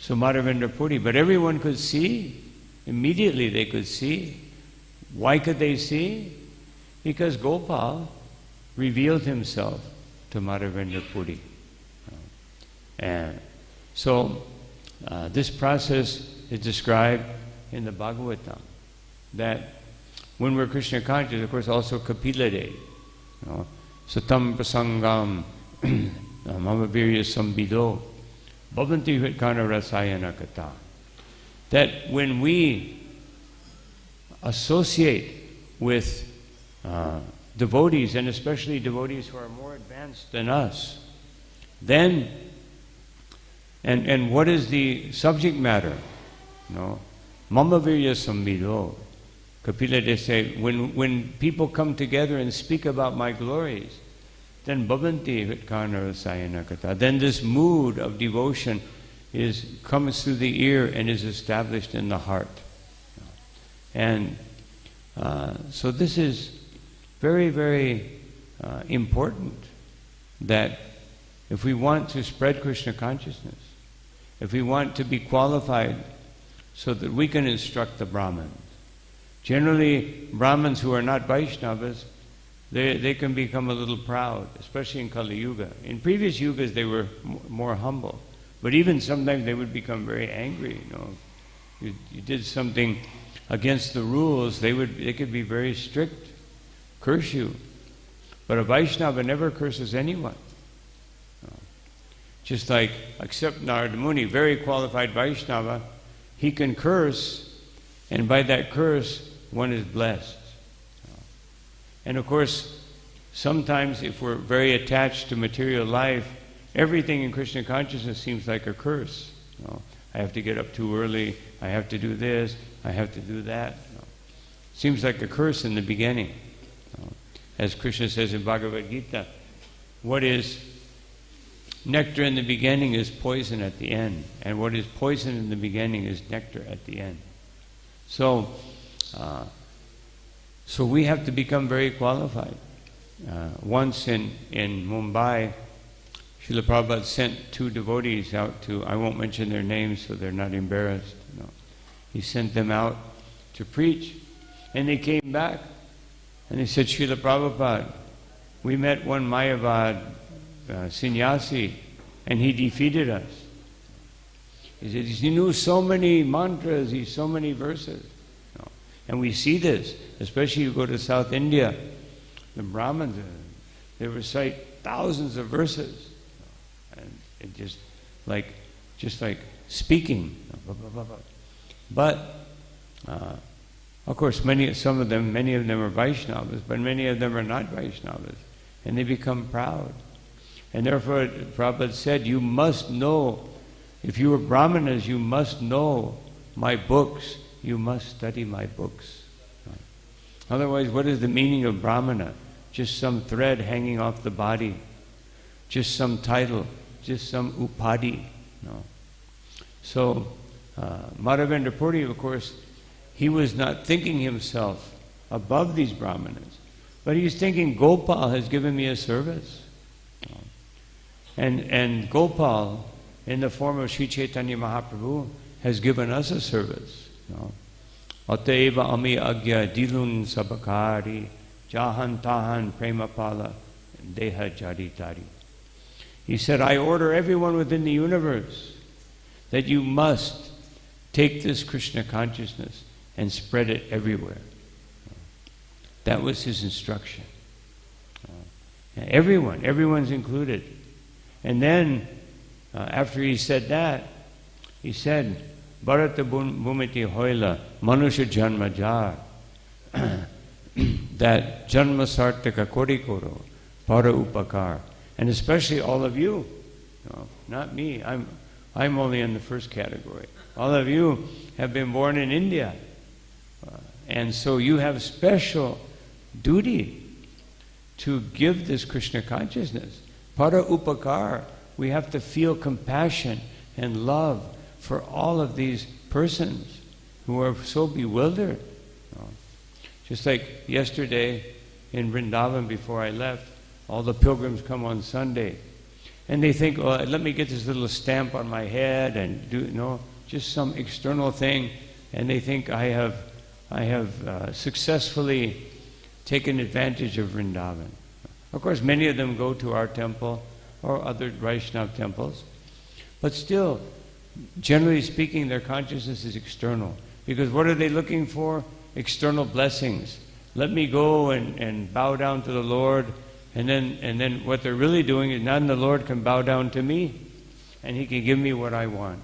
Madhavendra Puri, but everyone could see. Immediately they could see. Why could they see? Because Gopal revealed himself to Madhavendra Puri. And so this process is described in the Bhagavatam, that when we're Krishna conscious, of course, also Kapila Day, Satam Prasangam Mamavirya Sambido Bhavanti Vitkana Rasayana Kata. That when we associate with devotees, and especially devotees who are more advanced than us, then, and what is the subject matter? Mamavirya Sambido. Kapila, they say, when people come together and speak about my glories, then Bhavanti Vitkana Rasayana Kata. Then this mood of devotion comes through the ear and is established in the heart. And so this is very, very important, that if we want to spread Krishna consciousness, if we want to be qualified so that we can instruct the Brahmins. Generally, Brahmins who are not Vaishnavas, they can become a little proud, especially in Kali Yuga. In previous yugas, they were more humble. But even sometimes they would become very angry. You did something against the rules, they could be very strict, curse you. But a Vaishnava never curses anyone. Just like, except Narada Muni, very qualified Vaishnava, he can curse, and by that curse, one is blessed. And of course, sometimes if we're very attached to material life, everything in Krishna consciousness seems like a curse. I have to get up too early, I have to do this, I have to do that. Seems like a curse in the beginning. As Krishna says in Bhagavad Gita, what is nectar in the beginning is poison at the end, and what is poison in the beginning is nectar at the end. So we have to become very qualified. Once in Mumbai, Srila Prabhupada sent two devotees out to, I won't mention their names so they're not embarrassed. He sent them out to preach, and they came back, and they said, Srila Prabhupada, we met one Mayavad sannyasi, and he defeated us. He said, he knew so many mantras, so many verses. And we see this, especially you go to South India, the Brahmins, they recite thousands of verses. And it just like speaking. But, of course, many of them are Vaishnavas, but many of them are not Vaishnavas. And they become proud. And therefore, Prabhupada said, you must know, if you are Brahmanas, you must know my books. You must study my books. Otherwise, what is the meaning of Brahmana? Just some thread hanging off the body. Just some title. Just some upadhi. No. So, Madhavendra Puri, of course, he was not thinking himself above these Brahmanas, but he was thinking, Gopal has given me a service. And Gopal, in the form of Sri Chaitanya Mahaprabhu, has given us a service. Ateva ami agya dilun sabakari jahan tahan premapala deha jaritari. He said, I order everyone within the universe that you must take this Krishna consciousness and spread it everywhere. That was his instruction. Everyone's included. And then, after he said that, he said, Bharata Bhumiti Hoila Manusha Janma Jar, that Janma Sartaka Kori Koro, Para Upakar. And especially all of you, not me, I'm only in the first category. All of you have been born in India. And so you have special duty to give this Krishna consciousness. Para Upakar, we have to feel compassion and love for all of these persons who are so bewildered. Just like yesterday in Vrindavan before I left, all the pilgrims come on Sunday. And they think, oh, let me get this little stamp on my head and do, just some external thing. And they think I have successfully taken advantage of Vrindavan. Of course, many of them go to our temple or other Vaishnava temples. But still, generally speaking, their consciousness is external. Because what are they looking for? External blessings. Let me go and bow down to the Lord. And then what they're really doing is none the Lord can bow down to me, and He can give me what I want.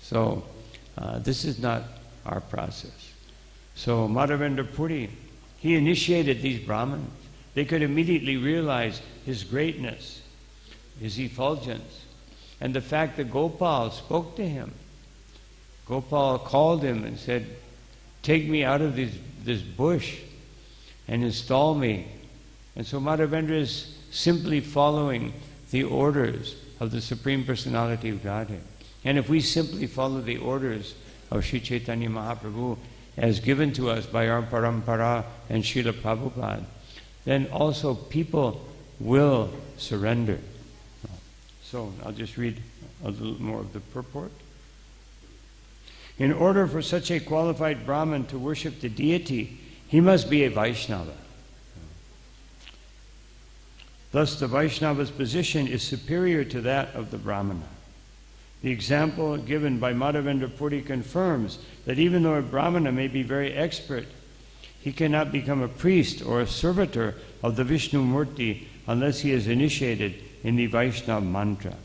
So this is not our process. So Madhavendra Puri, he initiated these Brahmins. They could immediately realize his greatness, his effulgence, and the fact that Gopal spoke to him. Gopal called him and said, "Take me out of this bush and install me." And so Madhavendra is simply following the orders of the Supreme Personality of Godhead. And if we simply follow the orders of Sri Chaitanya Mahaprabhu as given to us by our Parampara and Srila Prabhupada, then also people will surrender. So I'll just read a little more of the purport. In order for such a qualified Brahmin to worship the deity, he must be a Vaishnava. Thus, the Vaishnava's position is superior to that of the Brahmana. The example given by Madhavendra Puri confirms that even though a Brahmana may be very expert, he cannot become a priest or a servitor of the Vishnu Murti unless he is initiated in the Vaishnava mantra.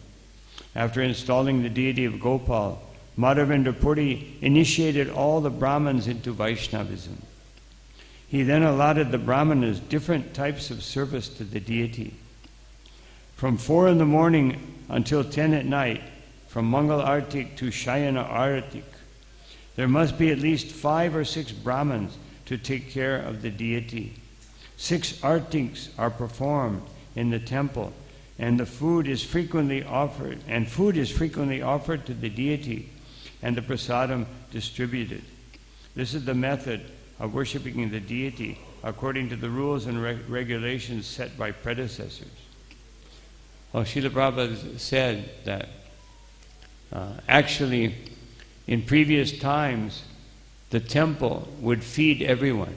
After installing the deity of Gopal, Madhavendra Puri initiated all the Brahmins into Vaishnavism. He then allotted the Brahmanas different types of service to the deity. From 4 in the morning until 10 at night, from Mangal Artik to Shayana Artik, there must be at least 5 or 6 Brahmins to take care of the deity. 6 Artiks are performed in the temple, and the food is frequently offered, to the deity, and the prasadam distributed. This is the method of worshipping the deity according to the rules and regulations set by predecessors. Well, Srila Prabhupada said that actually in previous times the temple would feed everyone.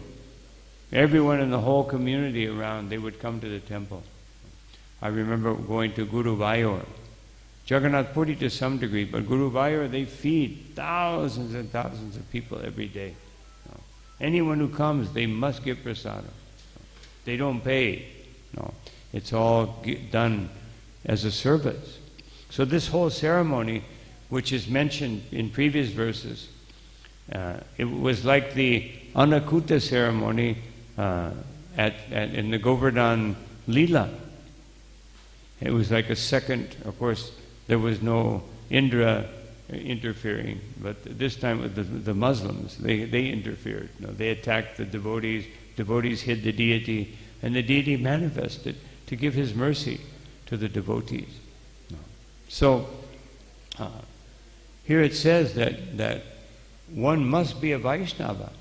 Everyone in the whole community around, they would come to the temple. I remember going to Guru Vayor, Jagannath Puri to some degree, but Guru Vayor, they feed thousands and thousands of people every day. Anyone who comes, they must give prasadam. They don't pay. No, it's all done as a service. So this whole ceremony, which is mentioned in previous verses, it was like the Anakuta ceremony in the Govardhan Leela. It was like a second. Of course, there was no Indra interfering, but this time with the Muslims, they interfered. They attacked the devotees. Devotees hid the deity, and the deity manifested to give his mercy to the devotees. So here it says that one must be a Vaishnava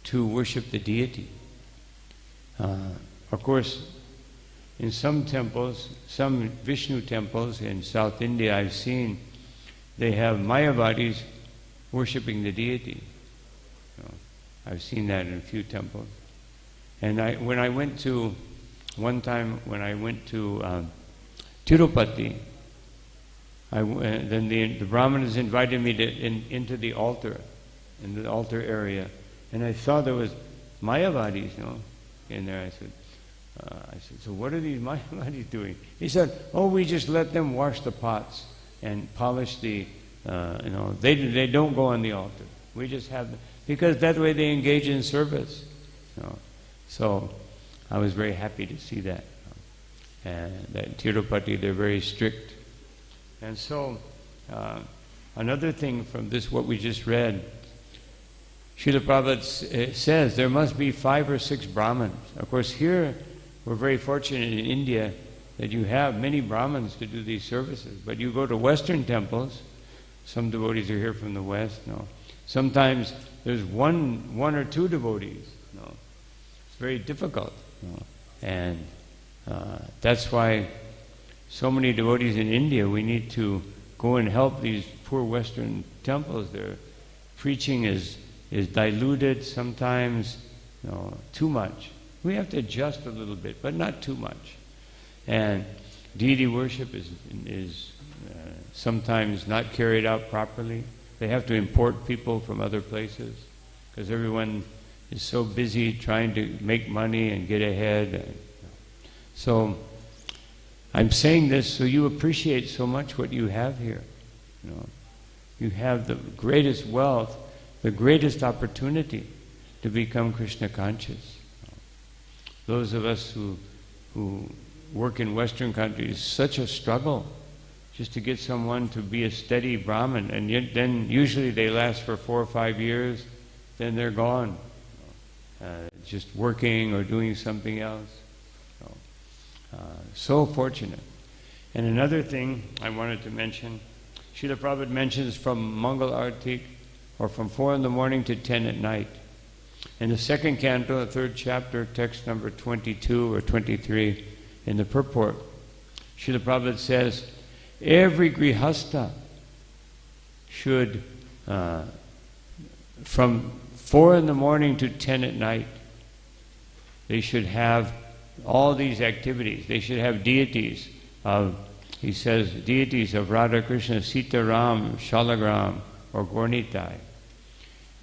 to worship the deity. Of course, in some temples, some Vishnu temples in South India, I've seen they have Mayavadis worshipping the deity. I've seen that in a few temples. And one time when I went to Tirupati, then the Brahmanas invited me into the altar, in the altar area, and I saw there was Mayavadis, in there. I said, so what are these Mayavadis doing? He said, oh, we just let them wash the pots and polish the, they don't go on the altar. We just have them, because that way they engage in service. So I was very happy to see that. And that Tirupati, they're very strict. And so, another thing from this, what we just read, Srila Prabhupada says there must be 5 or 6 Brahmins. Of course, here we're very fortunate in India that you have many Brahmins to do these services. But you go to Western temples, some devotees are here from the West, sometimes there's one or 2 devotees. It's very difficult. And that's why so many devotees in India, we need to go and help these poor Western temples. Their preaching is diluted sometimes, too much. We have to adjust a little bit, but not too much. And deity worship is sometimes not carried out properly. They have to import people from other places because everyone is so busy trying to make money and get ahead. So I'm saying this so you appreciate so much what you have here. You have the greatest wealth, the greatest opportunity to become Krishna conscious. Those of us who work in Western countries, such a struggle just to get someone to be a steady Brahmin, and yet then usually they last for 4 or 5 years, then they're gone, just working or doing something else. So fortunate. And another thing I wanted to mention, Srila Prabhupada mentions from Mangal Artik, or from 4 in the morning to 10 at night. In the second canto, the 3rd chapter, text number 22 or 23, in the purport, Srila Prabhupada says, every grihastha should, from 4 in the morning to 10 at night, they should have all these activities. They should have deities of, he says, deities of Radha, Krishna, Sita, Ram, Shalagram, or Gornitai.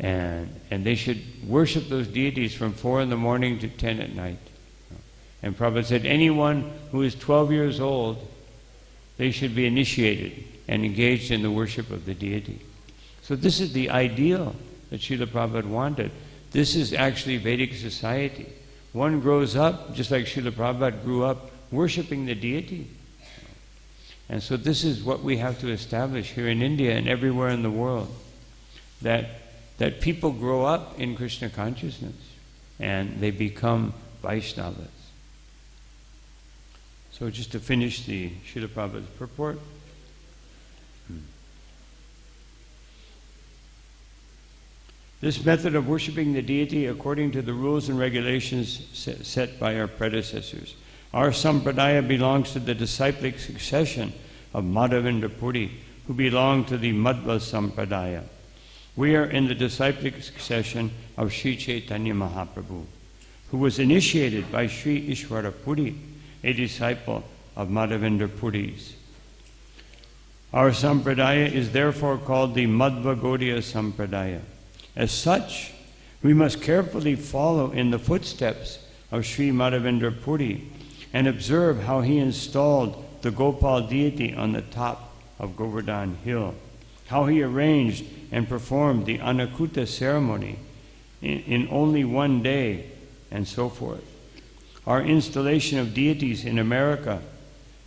And they should worship those deities from 4 in the morning to 10 at night. And Prabhupada said, anyone who is 12 years old, they should be initiated and engaged in the worship of the deity. So this is the ideal that Srila Prabhupada wanted. This is actually Vedic society. One grows up, just like Srila Prabhupada grew up, worshiping the deity. And so this is what we have to establish here in India and everywhere in the world, that people grow up in Krishna consciousness and they become Vaishnavas. So just to finish the Srila Prabhupada's purport. This method of worshiping the deity according to the rules and regulations set by our predecessors. Our sampradaya belongs to the disciplic succession of Madhavendra Puri, who belong to the Madhva sampradaya. We are in the disciplic succession of Sri Chaitanya Mahaprabhu, who was initiated by Sri Ishwara Puri, a disciple of Madhavendra Puri's. Our sampradaya is therefore called the Madhva Gaudiya sampradaya. As such, we must carefully follow in the footsteps of Sri Madhavendra Puri and observe how he installed the Gopal deity on the top of Govardhan Hill, how he arranged and performed the Anakuta ceremony in only one day, and so forth. Our installation of deities in America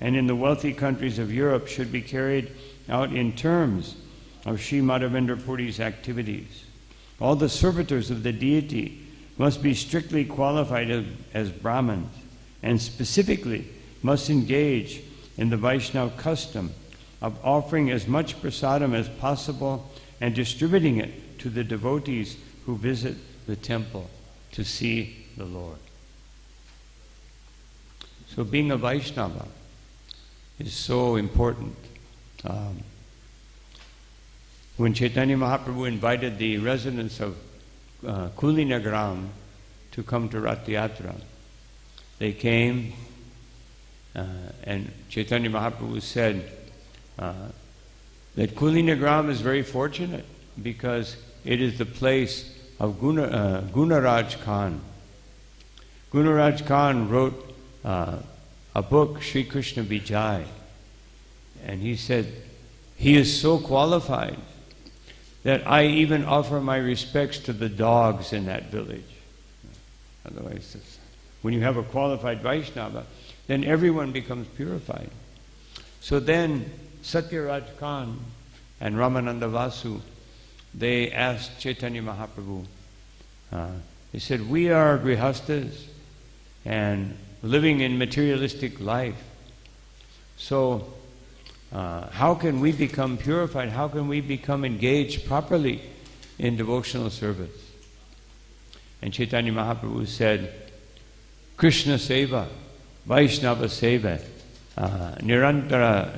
and in the wealthy countries of Europe should be carried out in terms of Sri Madhavendra Puri's activities. All the servitors of the deity must be strictly qualified as Brahmins, and specifically must engage in the Vaishnava custom of offering as much prasadam as possible and distributing it to the devotees who visit the temple to see the Lord. So being a Vaishnava is so important. When Chaitanya Mahaprabhu invited the residents of Kulinagaram to come to Rath Yatra, they came and Chaitanya Mahaprabhu said, that Kulinagram is very fortunate because it is the place of Gunaraj Khan. Gunaraj Khan wrote a book, Sri Krishna Vijay, and he said, he is so qualified that I even offer my respects to the dogs in that village. Otherwise, when you have a qualified Vaishnava, then everyone becomes purified. So then Satyaraj Khan and Ramananda Vasu, they asked Chaitanya Mahaprabhu, they said, we are grihastas and living in materialistic life. So how can we become purified? How can we become engaged properly in devotional service? And Chaitanya Mahaprabhu said, Krishna Seva, Vaishnava Seva, Nirantara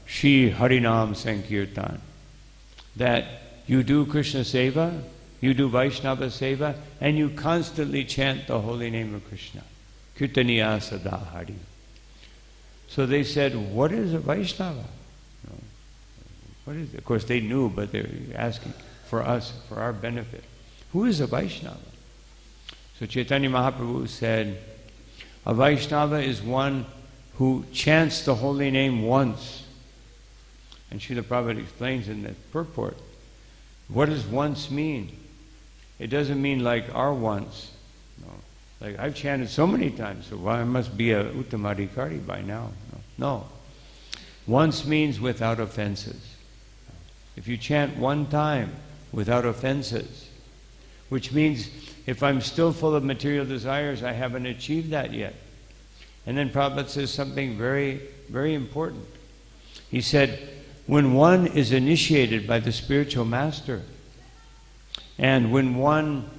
Shri Harinam Sankirtan. That you do Krishna Seva, you do Vaishnava Seva, and you constantly chant the holy name of Krishna. Kirtaniya Sada Hari. So they said, what is a Vaishnava? What is it? Of course they knew, but they were asking for us, for our benefit. Who is a Vaishnava? So Chaitanya Mahaprabhu said, a Vaishnava is one who chants the holy name once. And Srila Prabhupada explains in the purport, what does once mean? It doesn't mean like our once. No. Like I've chanted so many times, so I must be a Uttamadhikari by now. No. Once means without offenses. If you chant one time without offenses, which means if I'm still full of material desires, I haven't achieved that yet. And then Prabhupada says something very, very important. He said, when one is initiated by the spiritual master, and when one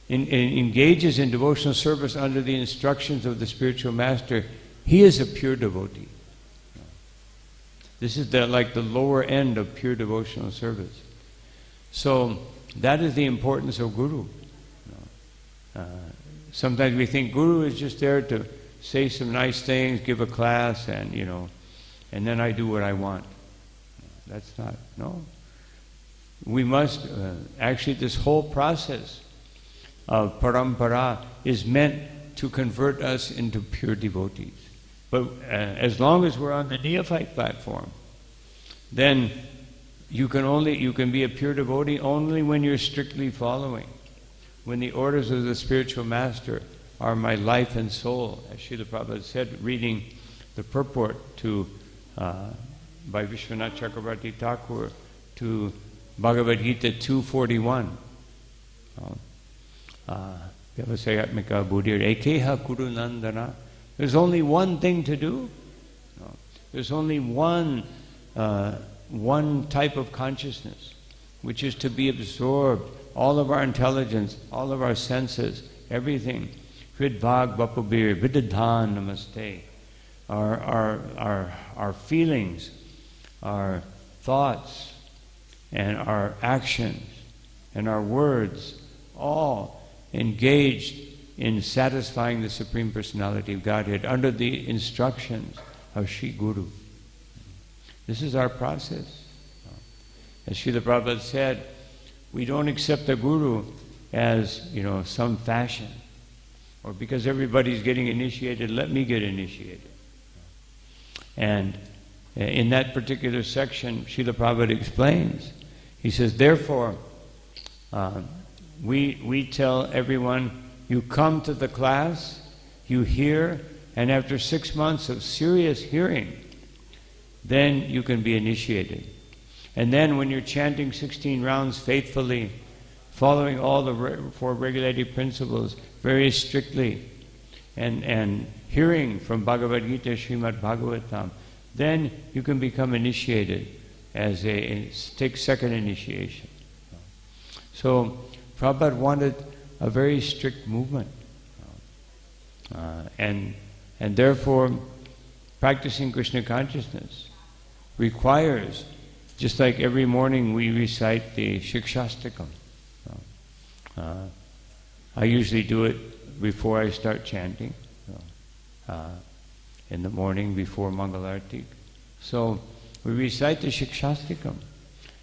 engages in devotional service under the instructions of the spiritual master, he is a pure devotee. This is like the lower end of pure devotional service. So that is the importance of Guru. Sometimes we think Guru is just there to say some nice things, give a class, and and then I do what I want. That's not, no. We must, actually this whole process of parampara is meant to convert us into pure devotees. But as long as we're on the neophyte platform, then you can be a pure devotee only when you're strictly following. When the orders of the spiritual master are my life and soul, as Srila Prabhupada said, reading the purport to by Vishwanath Chakravarti Thakur to Bhagavad Gita 2:41. Vyavasayatmika buddhir ekeha kuru nandana. There's only one thing to do. There's only one type of consciousness, which is to be absorbed, all of our intelligence, all of our senses, everything. Hridvag vapubir vidadhan namaste. Our feelings, our thoughts, and our actions, and our words, all engaged in satisfying the Supreme Personality of Godhead under the instructions of Sri Guru. This is our process. As Srila Prabhupada said, we don't accept the Guru as, some fashion. Or because everybody's getting initiated, let me get initiated. And in that particular section, Srila Prabhupada explains, he says, therefore, we tell everyone, you come to the class, you hear, and after 6 months of serious hearing, then you can be initiated. And then when you're chanting 16 rounds faithfully, following all the 4 regulative principles very strictly, and hearing from Bhagavad Gita, Srimad Bhagavatam, then you can become initiated take second initiation. So Prabhupada wanted a very strict movement. And therefore, practicing Krishna consciousness requires, just like every morning we recite the Shikshastakam. I usually do it before I start chanting. in the morning before Mangalarti. So we recite the Shikshastikam.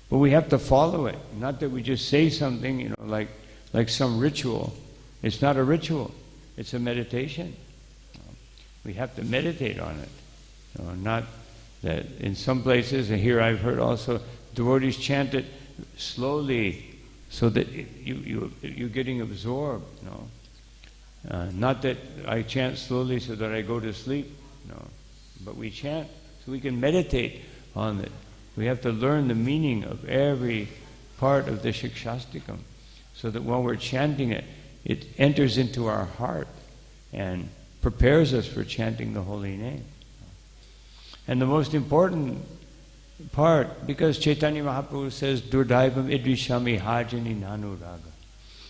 But we have to follow it. Not that we just say something, like some ritual. It's not a ritual. It's a meditation. We have to meditate on it. Not that in some places, and here I've heard also, devotees chant it slowly so that you're getting absorbed. Not that I chant slowly so that I go to sleep. No. But we chant so we can meditate on it. We have to learn the meaning of every part of the Shikshastikam so that while we're chanting it, it enters into our heart and prepares us for chanting the holy name. And the most important part, because Chaitanya Mahaprabhu says, Durdaivam idrishami hajani nanuraga.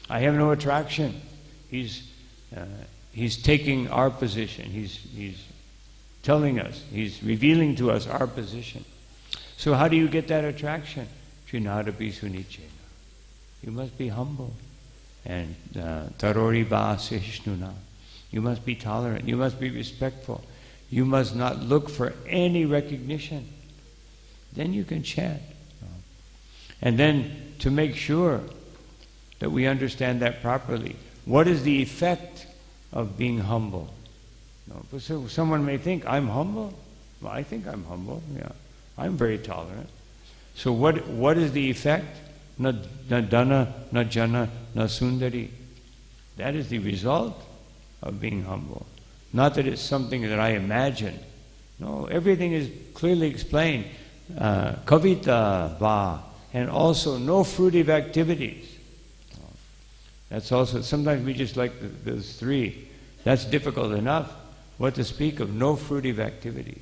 I have no attraction. He's taking our position. He's telling us, he's revealing to us our position. So how do you get that attraction? Trinadapi sunichena. You must be humble. And tarori vasishnuna. You must be tolerant. You must be respectful. You must not look for any recognition. Then you can chant. And then to make sure that we understand that properly, what is the effect of being humble? So someone may think, I'm humble? Well, I think I'm humble, yeah. I'm very tolerant. So what is the effect? Na dana, na jana, na sundari. That is the result of being humble. Not that it's something that I imagine. No, everything is clearly explained. Kavita va, and also no fruitive activities. That's also, sometimes we just like those three. That's difficult enough. What to speak of no fruitive activity.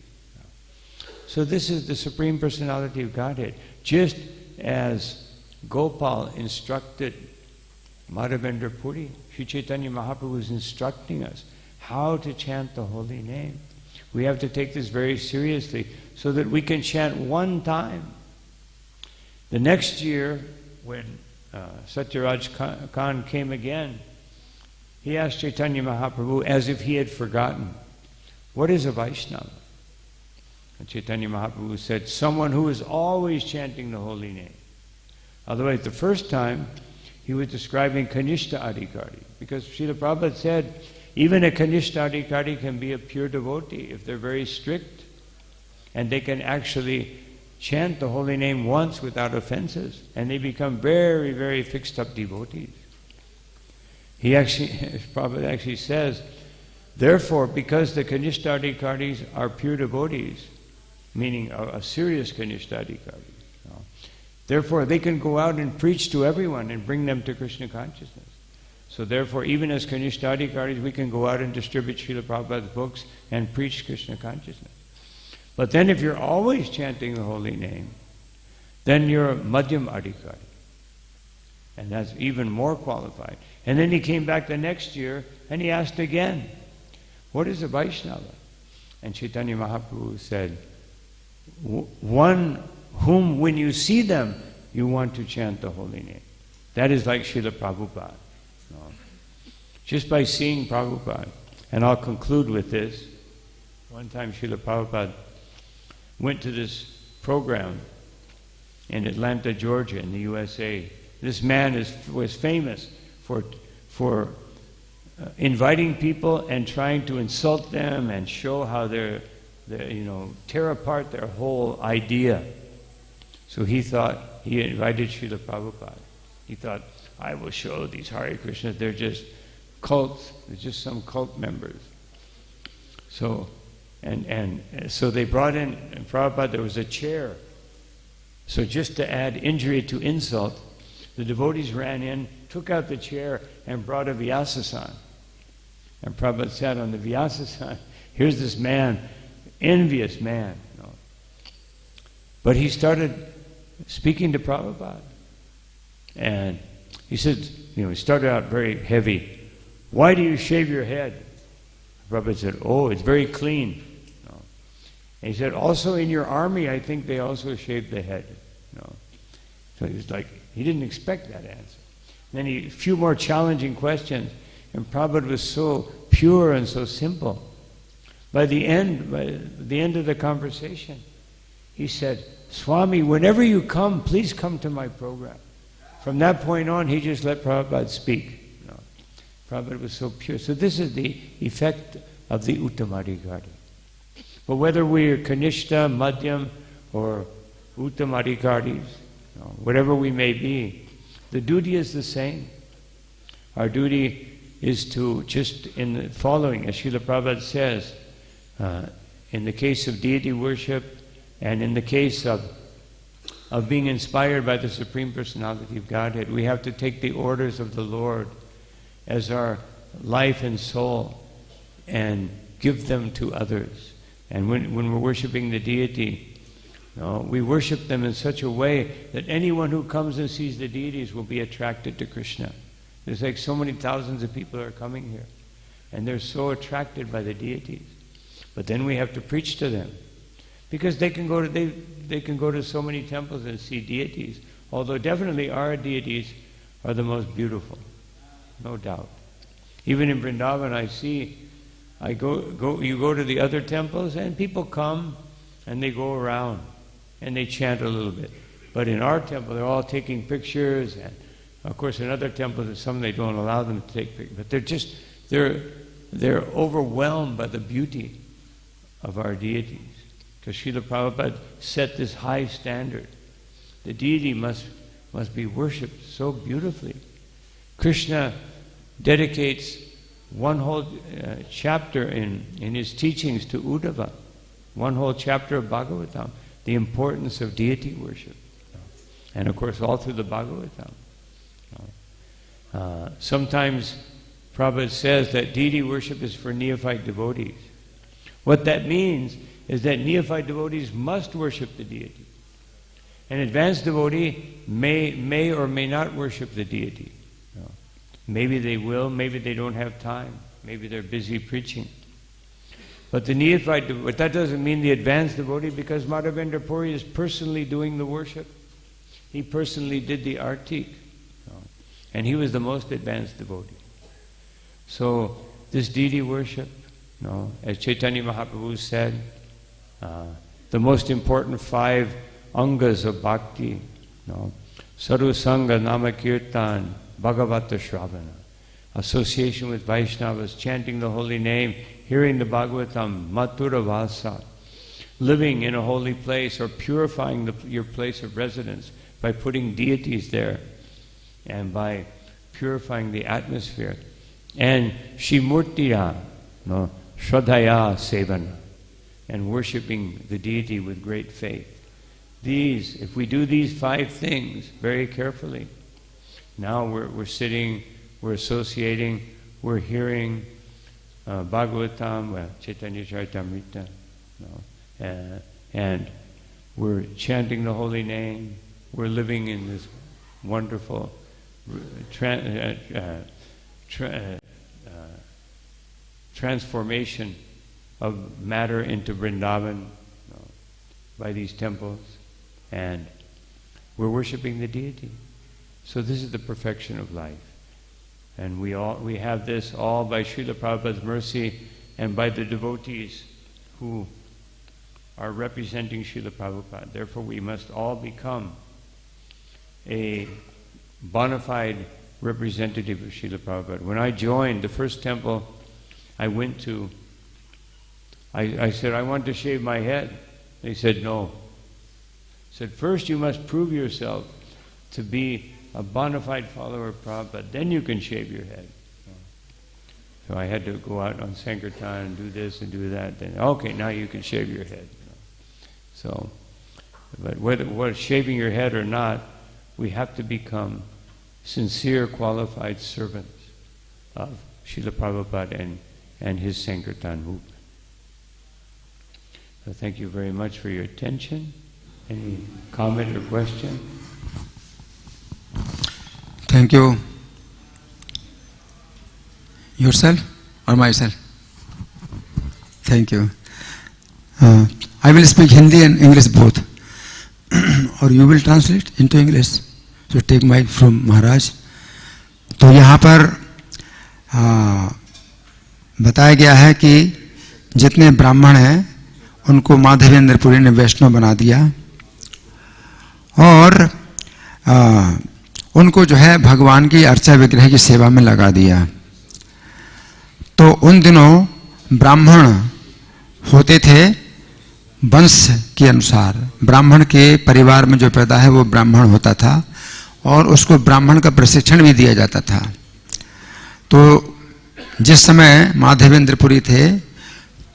So this is the Supreme Personality of Godhead. Just as Gopal instructed Madhavendra Puri, Sri Chaitanya Mahaprabhu is instructing us how to chant the holy name. We have to take this very seriously so that we can chant one time. The next year, when Satyaraj Khan came again, he asked Chaitanya Mahaprabhu as if he had forgotten, what is a Vaishnava? And Chaitanya Mahaprabhu said, someone who is always chanting the holy name. Otherwise, the first time, he was describing Kanishta Adhikari, because Srila Prabhupada said, even a Kanishta Adhikari can be a pure devotee if they're very strict, and they can actually chant the holy name once without offenses, and they become very, very fixed up devotees. He actually, Prabhupada actually says, therefore, because the Kanishta Adhikaris are pure devotees, meaning a serious Kanishta Adhikari, therefore they can go out and preach to everyone and bring them to Krishna consciousness. So therefore, even as Kanishta Adhikaris, we can go out and distribute Srila Prabhupada's books and preach Krishna consciousness. But then if you're always chanting the holy name, then you're a Madhyam Adhikari. And that's even more qualified. And then he came back the next year and he asked again, what is a Vaishnava? And Chaitanya Mahaprabhu said, one whom when you see them, you want to chant the holy name. That is like Srila Prabhupada. Just by seeing Prabhupada. And I'll conclude with this. One time Srila Prabhupada went to this program in Atlanta, Georgia, in the USA. This man was famous for inviting people and trying to insult them and show how they're tear apart their whole idea. So he thought, he invited Srila Prabhupada. He thought, I will show these Hare Krishnas, they're just cults, they're just some cult members. So, so they brought in Prabhupada, there was a chair. So just to add injury to insult, the devotees ran in, took out the chair, and brought a Vyasasan. And Prabhupada sat on the Vyasasan. Here's this man, envious man. But he started speaking to Prabhupada. And he said, he started out very heavy. Why do you shave your head? Prabhupada said, oh, it's very clean. And he said, also in your army, I think they also shave the head. So he was like, he didn't expect that answer. And then a few more challenging questions. And Prabhupada was so pure and so simple. by the end of the conversation, he said, "Swami, whenever you come, please come to my program." From that point on, he just let Prabhupada speak. Prabhupada was so pure. So this is the effect of the Uttamadhikari. But whether we're Kanishta, Madhyam, or Uttamadhikaris, whatever we may be, the duty is the same. Our duty is to just in the following, as Srila Prabhupada says, in the case of deity worship and in the case of being inspired by the Supreme Personality of Godhead, we have to take the orders of the Lord as our life and soul and give them to others. And when we're worshiping the deity, we worship them in such a way that anyone who comes and sees the deities will be attracted to Krishna. There's like so many thousands of people are coming here, and they're so attracted by the deities. But then we have to preach to them, because they can go to so many temples and see deities. Although definitely our deities are the most beautiful, no doubt. Even in Vrindavan, you go to the other temples and people come and they go around and they chant a little bit. But in our temple, they're all taking pictures, and of course in other temples, some they don't allow them to take pictures. But they're overwhelmed by the beauty of our deities. Because Srila Prabhupada set this high standard. The deity must be worshipped so beautifully. Krishna dedicates one whole chapter in his teachings to Uddhava, one whole chapter of Bhagavatam, the importance of deity worship. And of course all through the Bhagavatam. Sometimes Prabhupada says that deity worship is for neophyte devotees. What that means is that neophyte devotees must worship the deity. An advanced devotee may or may not worship the deity. Maybe they will, maybe they don't have time, maybe they're busy preaching. But the neophyte, but that doesn't mean the advanced devotee, because Madhavendra Puri is personally doing the worship. He personally did the artik. And he was the most advanced devotee. So this deity worship, as Chaitanya Mahaprabhu said, the most important 5 angas of bhakti, Sadhu Sangha, Nama Kirtan, Bhagavata Shravana, association with Vaishnavas, chanting the holy name, hearing the Bhagavatam, Mathura Vasa, living in a holy place or purifying your place of residence by putting deities there and by purifying the atmosphere. And Shimurtiya, Shraddhaya Sevana, and worshipping the deity with great faith. If we do these 5 things very carefully, now we're sitting, we're associating, we're hearing Bhagavatam, Chaitanya Charitamrita, and we're chanting the holy name, we're living in this wonderful transformation of matter into Vrindavan by these temples, and we're worshipping the deity. So this is the perfection of life. And we have this all by Srila Prabhupada's mercy and by the devotees who are representing Srila Prabhupada. Therefore we must all become a bona fide representative of Srila Prabhupada. When I joined the first temple I went to, I said, I want to shave my head. They said, no. I said, first you must prove yourself to be a bona fide follower of Prabhupada, then you can shave your head. So I had to go out on Sankirtan and do this and do that. Then, okay, now you can shave your head. So, but whether shaving your head or not, we have to become sincere, qualified servants of Srila Prabhupada and his Sankirtan movement. So thank you very much for your attention. Any comment or question? Thank you. Yourself or myself? Thank you. I will speak Hindi and English both. Or you will translate into English. So take mic from Maharaj. तो यहाँ पर बताया गया है कि जितने ब्राह्मण हैं उनको माधवेंद्रपुरी ने वैष्णव बना दिया और उनको जो है भगवान की अर्चा विग्रह की सेवा में लगा दिया। तो उन दिनों ब्राह्मण होते थे वंश के अनुसार, ब्राह्मण के परिवार में जो पैदा है वो ब्राह्मण होता था और उसको ब्राह्मण का प्रशिक्षण भी दिया जाता था। तो जिस समय माधवेंद्रपुरी थे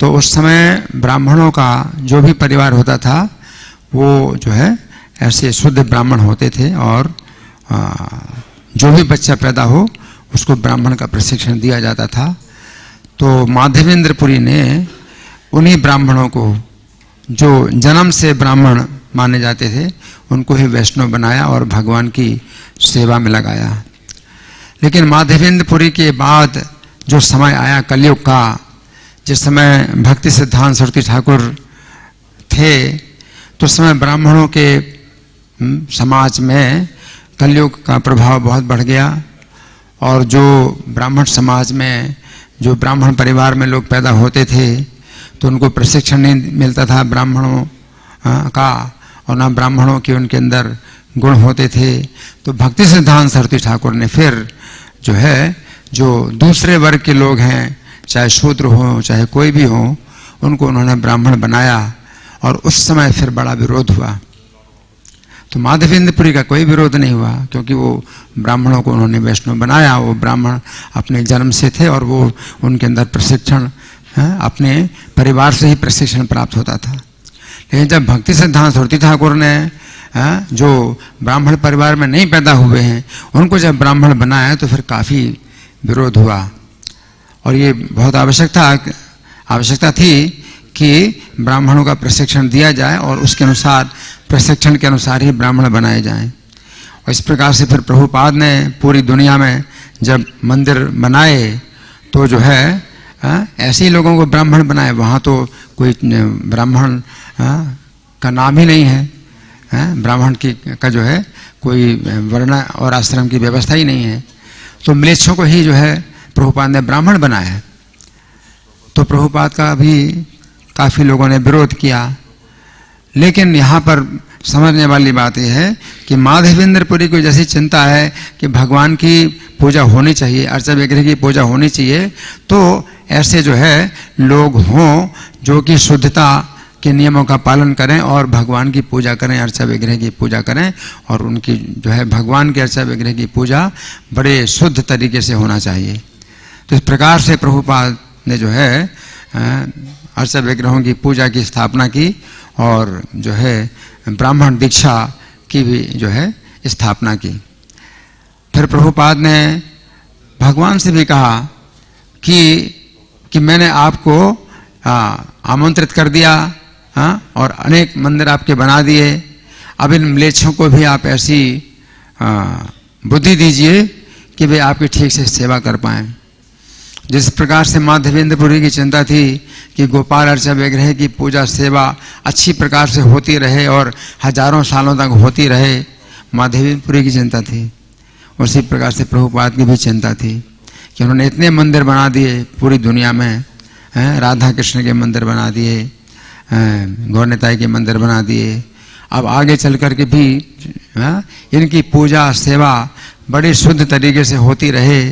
तो उस समय ब्राह्मणों का जो भी परिवार होता था वो जो है ऐसे शुद्ध ब्राह्मण होते थे और जो भी बच्चा पैदा हो उसको ब्राह्मण का प्रशिक्षण दिया जाता था। तो माधवेंद्रपुरी ने उन्हीं ब्राह्मणों को जो जन्म से ब्राह्मण माने जाते थे उनको ही वैष्णव बनाया और भगवान की सेवा में लगाया। लेकिन माधवेंद्रपुरी के बाद जो समय आया कलयुग का, जिस समय भक्ति सिद्धांत सरस्वती ठाकुर थे तो उस समय ब्राह्मणों के समाज में कलयुग का प्रभाव बहुत बढ़ गया और जो ब्राह्मण समाज में, जो ब्राह्मण परिवार में लोग पैदा होते थे तो उनको प्रशिक्षण नहीं मिलता था ब्राह्मणों का और ना ब्राह्मणों के उनके अंदर गुण होते थे। तो भक्ति सिद्धांत सरस्वती ठाकुर ने फिर जो है जो दूसरे वर्ग के लोग हैं, चाहे शूद्र हो चाहे कोई भी हो, उनको उन्होंने ब्राह्मण बनाया और उस समय फिर बड़ा विरोध हुआ। तो माधवेंद्रपुरी का कोई विरोध नहीं हुआ क्योंकि वो ब्राह्मणों को उन्होंने वैष्णव बनाया। वो ब्राह्मण अपने जन्म से थे और वो उनके अंदर प्रशिक्षण अपने परिवार से ही प्रशिक्षण प्राप्त होता था। लेकिन जब भक्ति सिद्धांत सरस्वती ठाकुर ने जो ब्राह्मण परिवार में नहीं पैदा हुए हैं उनको जब ब्राह्मण बनाया तो फिर काफ़ी विरोध हुआ और ये बहुत आवश्यकता थी कि ब्राह्मणों का प्रशिक्षण दिया जाए और उसके अनुसार, प्रशिक्षण के अनुसार ही ब्राह्मण बनाए जाएं। और इस प्रकार से फिर प्रभुपाद ने पूरी दुनिया में जब मंदिर बनाए तो जो है ऐसे ही लोगों को ब्राह्मण बनाए। वहाँ तो कोई ब्राह्मण का नाम ही नहीं है, ब्राह्मण की का जो है कोई वर्ण और आश्रम की व्यवस्था ही नहीं है। तो म्लेच्छों को ही जो है प्रभुपाद ने ब्राह्मण बनाया। तो प्रभुपाद का भी काफ़ी लोगों ने विरोध किया। लेकिन यहाँ पर समझने वाली बात यह है कि माधवेंद्रपुरी को जैसी चिंता है कि भगवान की पूजा होनी चाहिए, अर्चा विग्रह की पूजा होनी चाहिए, तो ऐसे जो है लोग हों जो कि शुद्धता के नियमों का पालन करें और भगवान की पूजा करें, अर्चा विग्रह की पूजा करें। और उनकी जो है भगवान की अर्चा विग्रह की पूजा बड़े शुद्ध तरीके से होना चाहिए। तो इस प्रकार से प्रभुपाद ने जो है अर्चा विग्रहों की पूजा की स्थापना की और जो है ब्राह्मण दीक्षा की भी जो है स्थापना की। फिर प्रभुपाद ने भगवान से भी कहा कि मैंने आपको आमंत्रित कर दिया और अनेक मंदिर आपके बना दिए। अब इन म्लेच्छों को भी आप ऐसी बुद्धि दीजिए कि वे आपकी ठीक से सेवा कर पाएं। जिस प्रकार से माधवेंद्रपुरी की चिंता थी कि गोपाल अर्चा विग्रह की पूजा सेवा अच्छी प्रकार से होती रहे और हजारों सालों तक होती रहे, माधवेंद्रपुरी की चिंता थी। उसी प्रकार से प्रभुपाद की भी चिंता थी कि उन्होंने इतने मंदिर बना दिए पूरी दुनिया में, राधा कृष्ण के मंदिर बना दिए, गौरनिताई के मंदिर बना दिए। अब आगे चल कर के भी इनकी पूजा सेवा बड़ी शुद्ध तरीके से होती रहे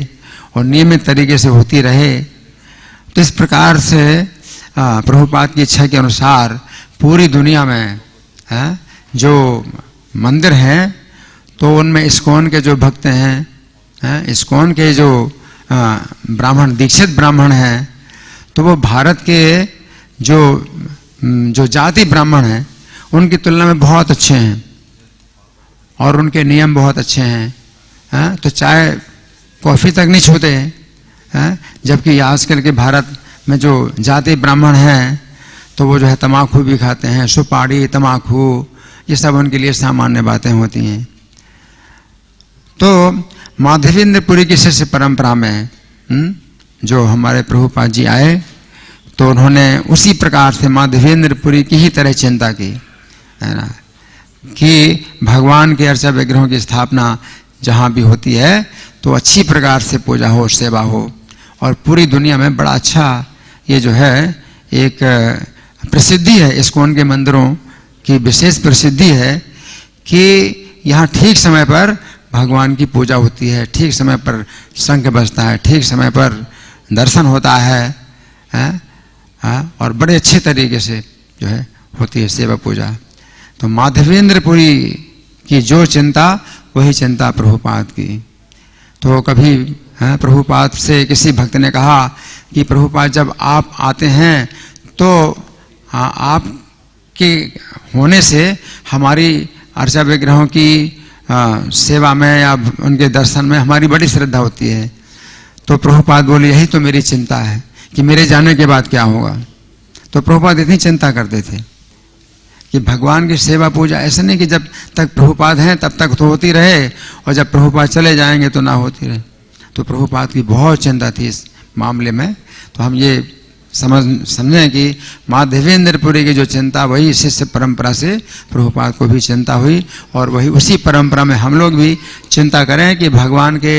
और नियमित तरीके से होती रहे। तो इस प्रकार से प्रभुपाद की इच्छा के अनुसार पूरी दुनिया में जो मंदिर हैं तो उनमें इस्कॉन के जो भक्त हैं, इस्कॉन के जो ब्राह्मण, दीक्षित ब्राह्मण हैं, तो वो भारत के जो जाति ब्राह्मण हैं उनकी तुलना में बहुत अच्छे हैं और उनके नियम बहुत अच्छे हैं। तो चाहे कॉफ़ी तक नहीं छूते हैं, जबकि आजकल के भारत में जो जाति ब्राह्मण हैं तो वो जो है तम्बाकू भी खाते हैं, सुपारी, तम्बाकू, ये सब उनके लिए सामान्य बातें होती हैं। तो माधवेंद्रपुरी की शिष्य परंपरा में जो हमारे प्रभुपाद जी आए तो उन्होंने उसी प्रकार से माधवेंद्रपुरी की ही तरह चिंता की, है ना, कि भगवान के अर्चा विग्रहों की स्थापना जहाँ भी होती है तो अच्छी प्रकार से पूजा हो, सेवा हो और पूरी दुनिया में बड़ा अच्छा ये जो है एक प्रसिद्धि है, इस्कॉन के मंदिरों की विशेष प्रसिद्धि है कि यहाँ ठीक समय पर भगवान की पूजा होती है, ठीक समय पर शंख बजता है, ठीक समय पर दर्शन होता है, और बड़े अच्छे तरीके से जो है होती है सेवा पूजा। तो माधवेंद्रपुरी की जो चिंता वही चिंता प्रभुपाद की। तो कभी प्रभुपाद से किसी भक्त ने कहा कि प्रभुपाद जब आप आते हैं तो आपके होने से हमारी अर्चा विग्रहों की सेवा में या उनके दर्शन में हमारी बड़ी श्रद्धा होती है। तो प्रभुपाद बोले यही तो मेरी चिंता है कि मेरे जाने के बाद क्या होगा। तो प्रभुपाद इतनी चिंता करते थे कि भगवान की सेवा पूजा ऐसे नहीं कि जब तक प्रभुपाद हैं तब तक तो होती रहे और जब प्रभुपाद चले जाएंगे तो ना होती रहे। तो प्रभुपाद की बहुत चिंता थी इस मामले में। तो हम ये समझें कि माधवेंद्रपुरी की जो चिंता वही शिष्य परंपरा से प्रभुपाद को भी चिंता हुई और वही उसी परंपरा में हम लोग भी चिंता करें कि भगवान के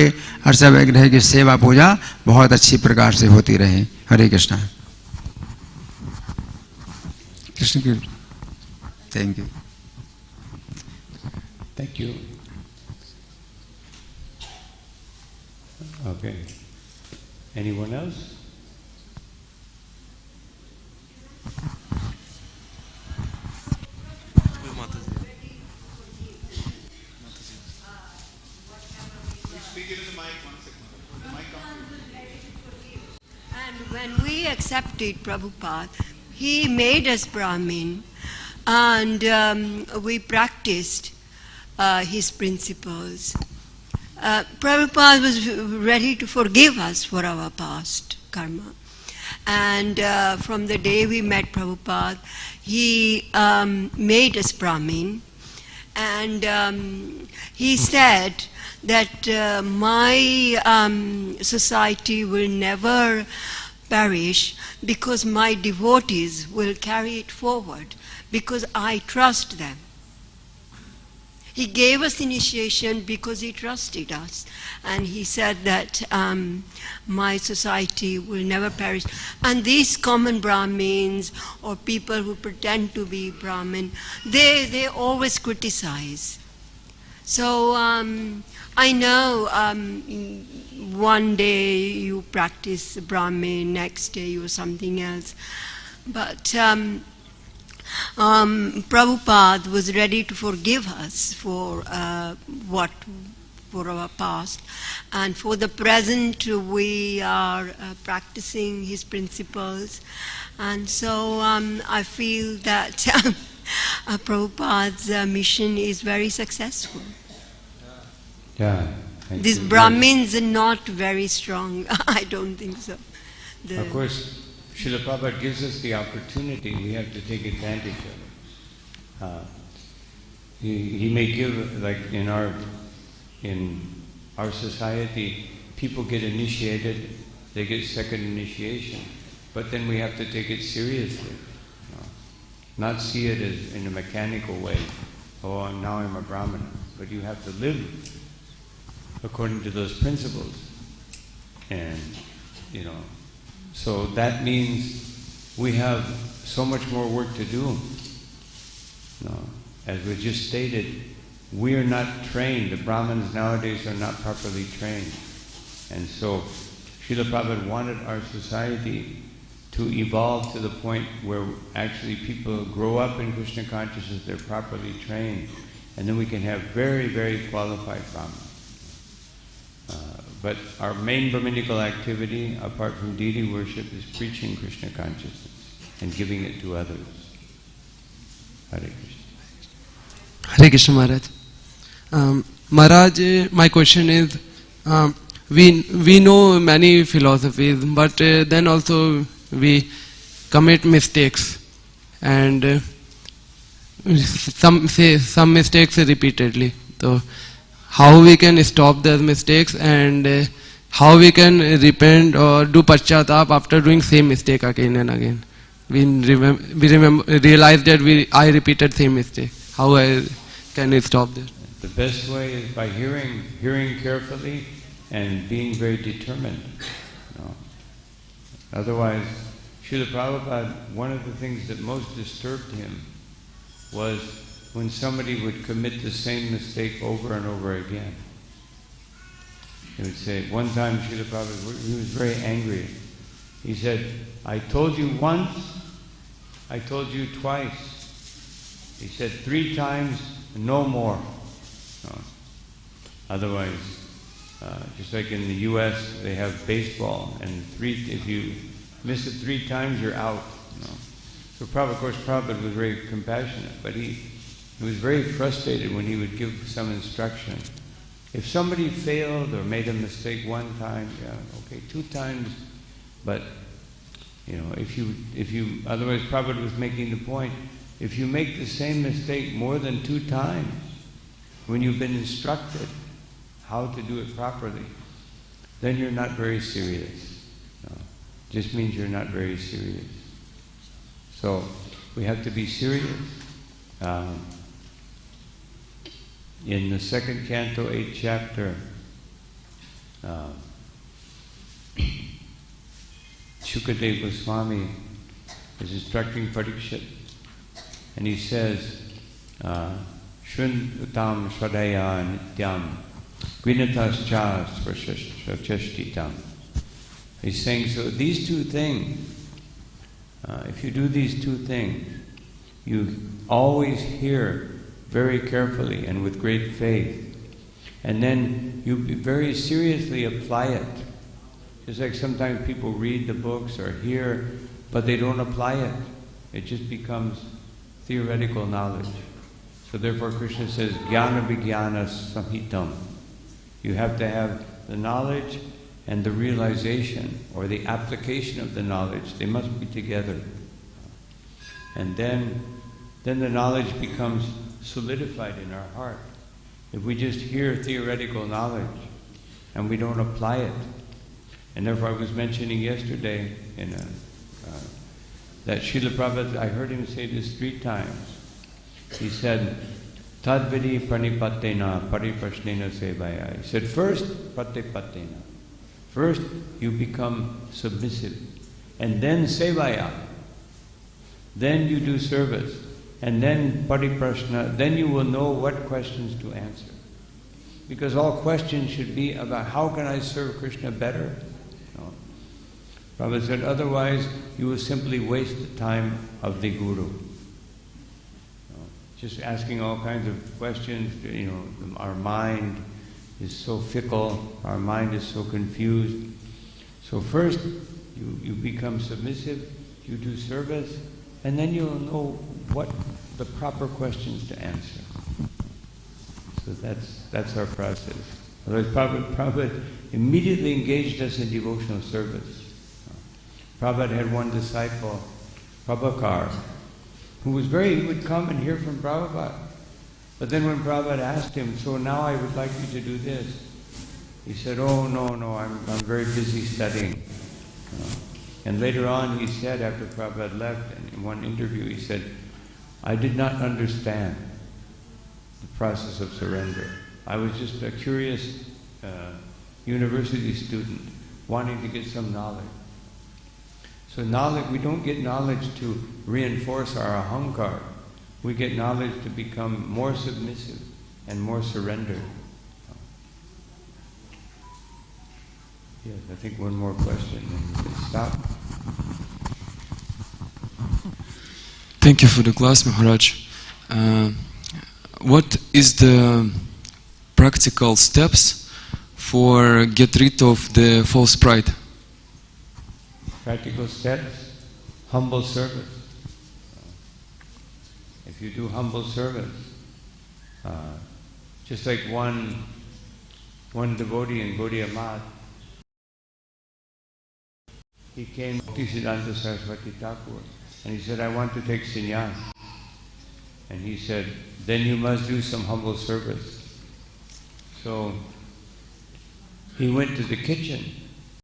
अर्चा विग्रह की सेवा पूजा बहुत अच्छी प्रकार से होती रहे। हरे कृष्णा। कृष्ण की thank you. Thank you. Okay, anyone else? When we accepted Prabhupada, he made us Brahmin, and we practiced his principles. Prabhupada was ready to forgive us for our past karma. And from the day we met Prabhupada, he made us Brahmin. And he said that my society will never perish because my devotees will carry it forward because I trust them. He gave us initiation because he trusted us. And he said that my society will never perish. And these common Brahmins or people who pretend to be Brahmin, they always criticize. So I know one day you practice Brahmin, next day you are something else. But Prabhupada was ready to forgive us for for our past, and for the present we are practicing his principles, and so I feel that Prabhupada's mission is very successful. Yeah. These Brahmins are not very strong. I don't think so. Of course, Srila Prabhupada gives us the opportunity, we have to take advantage of it. He may give, like in our society, people get initiated, they get second initiation, but then we have to take it seriously. Not see it as in a mechanical way, oh, now I'm a Brahmana, but you have to live according to those principles. And, so that means we have so much more work to do. As we just stated, we are not trained. The Brahmins nowadays are not properly trained. And so Srila Prabhupada wanted our society to evolve to the point where actually people grow up in Krishna consciousness, they're properly trained, and then we can have very, very qualified Brahmanas. But our main Brahminical activity, apart from deity worship, is preaching Krishna consciousness and giving it to others. Hare Krishna. Hare Krishna Maharaj. Maharaj, my question is, we know many philosophies, but then also we commit mistakes, and some mistakes repeatedly. So how we can stop those mistakes, and how we can repent or do paschatap after doing same mistake again and again. We realize that I repeated same mistake. How can we stop this? The best way is by hearing carefully and being very determined. Otherwise, Srila Prabhupada, one of the things that most disturbed him was when somebody would commit the same mistake over and over again. He would say, one time Srila Prabhupada, he was very angry. He said, I told you once, I told you twice. He said 3 times, no more. No. Otherwise, just like in the U.S., they have baseball, and if you miss it 3 times, you're out. You know. So Prabhupada, of course, Prabhupada was very compassionate, but he was very frustrated when he would give some instruction. If somebody failed or made a mistake 1 time, yeah, okay, 2 times, but you know, if you, otherwise Prabhupada was making the point, if you make the same mistake more than 2 times, when you've been instructed how to do it properly, then you're not very serious. No, just means you're not very serious. So we have to be serious. In the 2nd canto, 8th chapter, Shukadeva Goswami is instructing Parikshit, and he says, Shrunutam Shradaya Nityam Gwinatas Cha Svachashtitam. He's saying, so these 2 things, if you do these 2 things, you always hear very carefully and with great faith, and then you very seriously apply it. Just like sometimes people read the books or hear, but they don't apply it. It just becomes theoretical knowledge. So therefore Krishna says, Jnana Vijnana Samhitam. You have to have the knowledge and the realization, or the application of the knowledge. They must be together. And then the knowledge becomes solidified in our heart. If we just hear theoretical knowledge and we don't apply it, and therefore I was mentioning yesterday that Srila Prabhupada, I heard him say this 3 times. He said, Tadvidi pranipatena pariprashnena sevaya. He said, first, pratipatena. First, you become submissive. And then sevaya. Then you do service. And then pariprashna. Then you will know what questions to answer. Because all questions should be about how can I serve Krishna better? No. Prabhupada said, otherwise you will simply waste the time of the Guru. Just asking all kinds of questions, you know, our mind is so fickle, our mind is so confused. So first, you become submissive, you do service, and then you'll know what the proper questions to answer. So that's our process. Otherwise, Prabhupada immediately engaged us in devotional service. Prabhupada had one disciple, Prabhakar, who would come and hear from Prabhupada. But then when Prabhupada asked him, so now I would like you to do this, he said, oh no, I'm very busy studying. And later on he said, after Prabhupada left, in one interview he said, I did not understand the process of surrender. I was just a curious university student wanting to get some knowledge. So knowledge, we don't get knowledge to reinforce our ahankar. We get knowledge to become more submissive and more surrendered. Yes, I think one more question and we can stop. Thank you for the class, Maharaj. What is the practical steps for get rid of the false pride? Practical steps, humble service. If you do humble service, just like one devotee in Gaudiya Math, he came to Siddhanta Saraswati Thakur and he said, I want to take sannyas. And he said, then you must do some humble service. So he went to the kitchen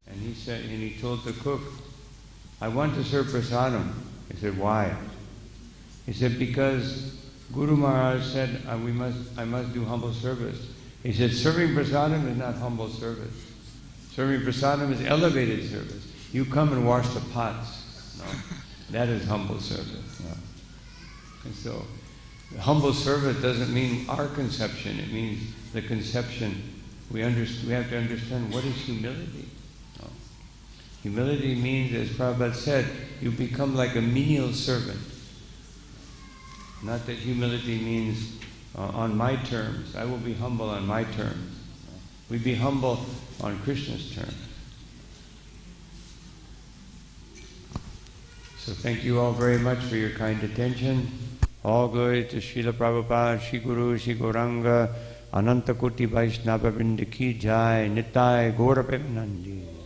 and he told the cook, I want to serve prasadam. He said, why? He said, because Guru Maharaj said I must do humble service. He said, serving prasadam is not humble service. Serving prasadam is elevated service. You come and wash the pots. No? That is humble service. No? And so, humble service doesn't mean our conception. It means the conception. We have to understand what is humility. No? Humility means, as Prabhupada said, you become like a menial servant. Not that humility means on my terms. I will be humble on my terms. We be humble on Krishna's terms. So thank you all very much for your kind attention. All glory to Srila Prabhupada, Shri Guru, Shri Gauranga, Ananta Koti Vaishnava Vrinda Ki Jai, Nitai Gaura Premanandi.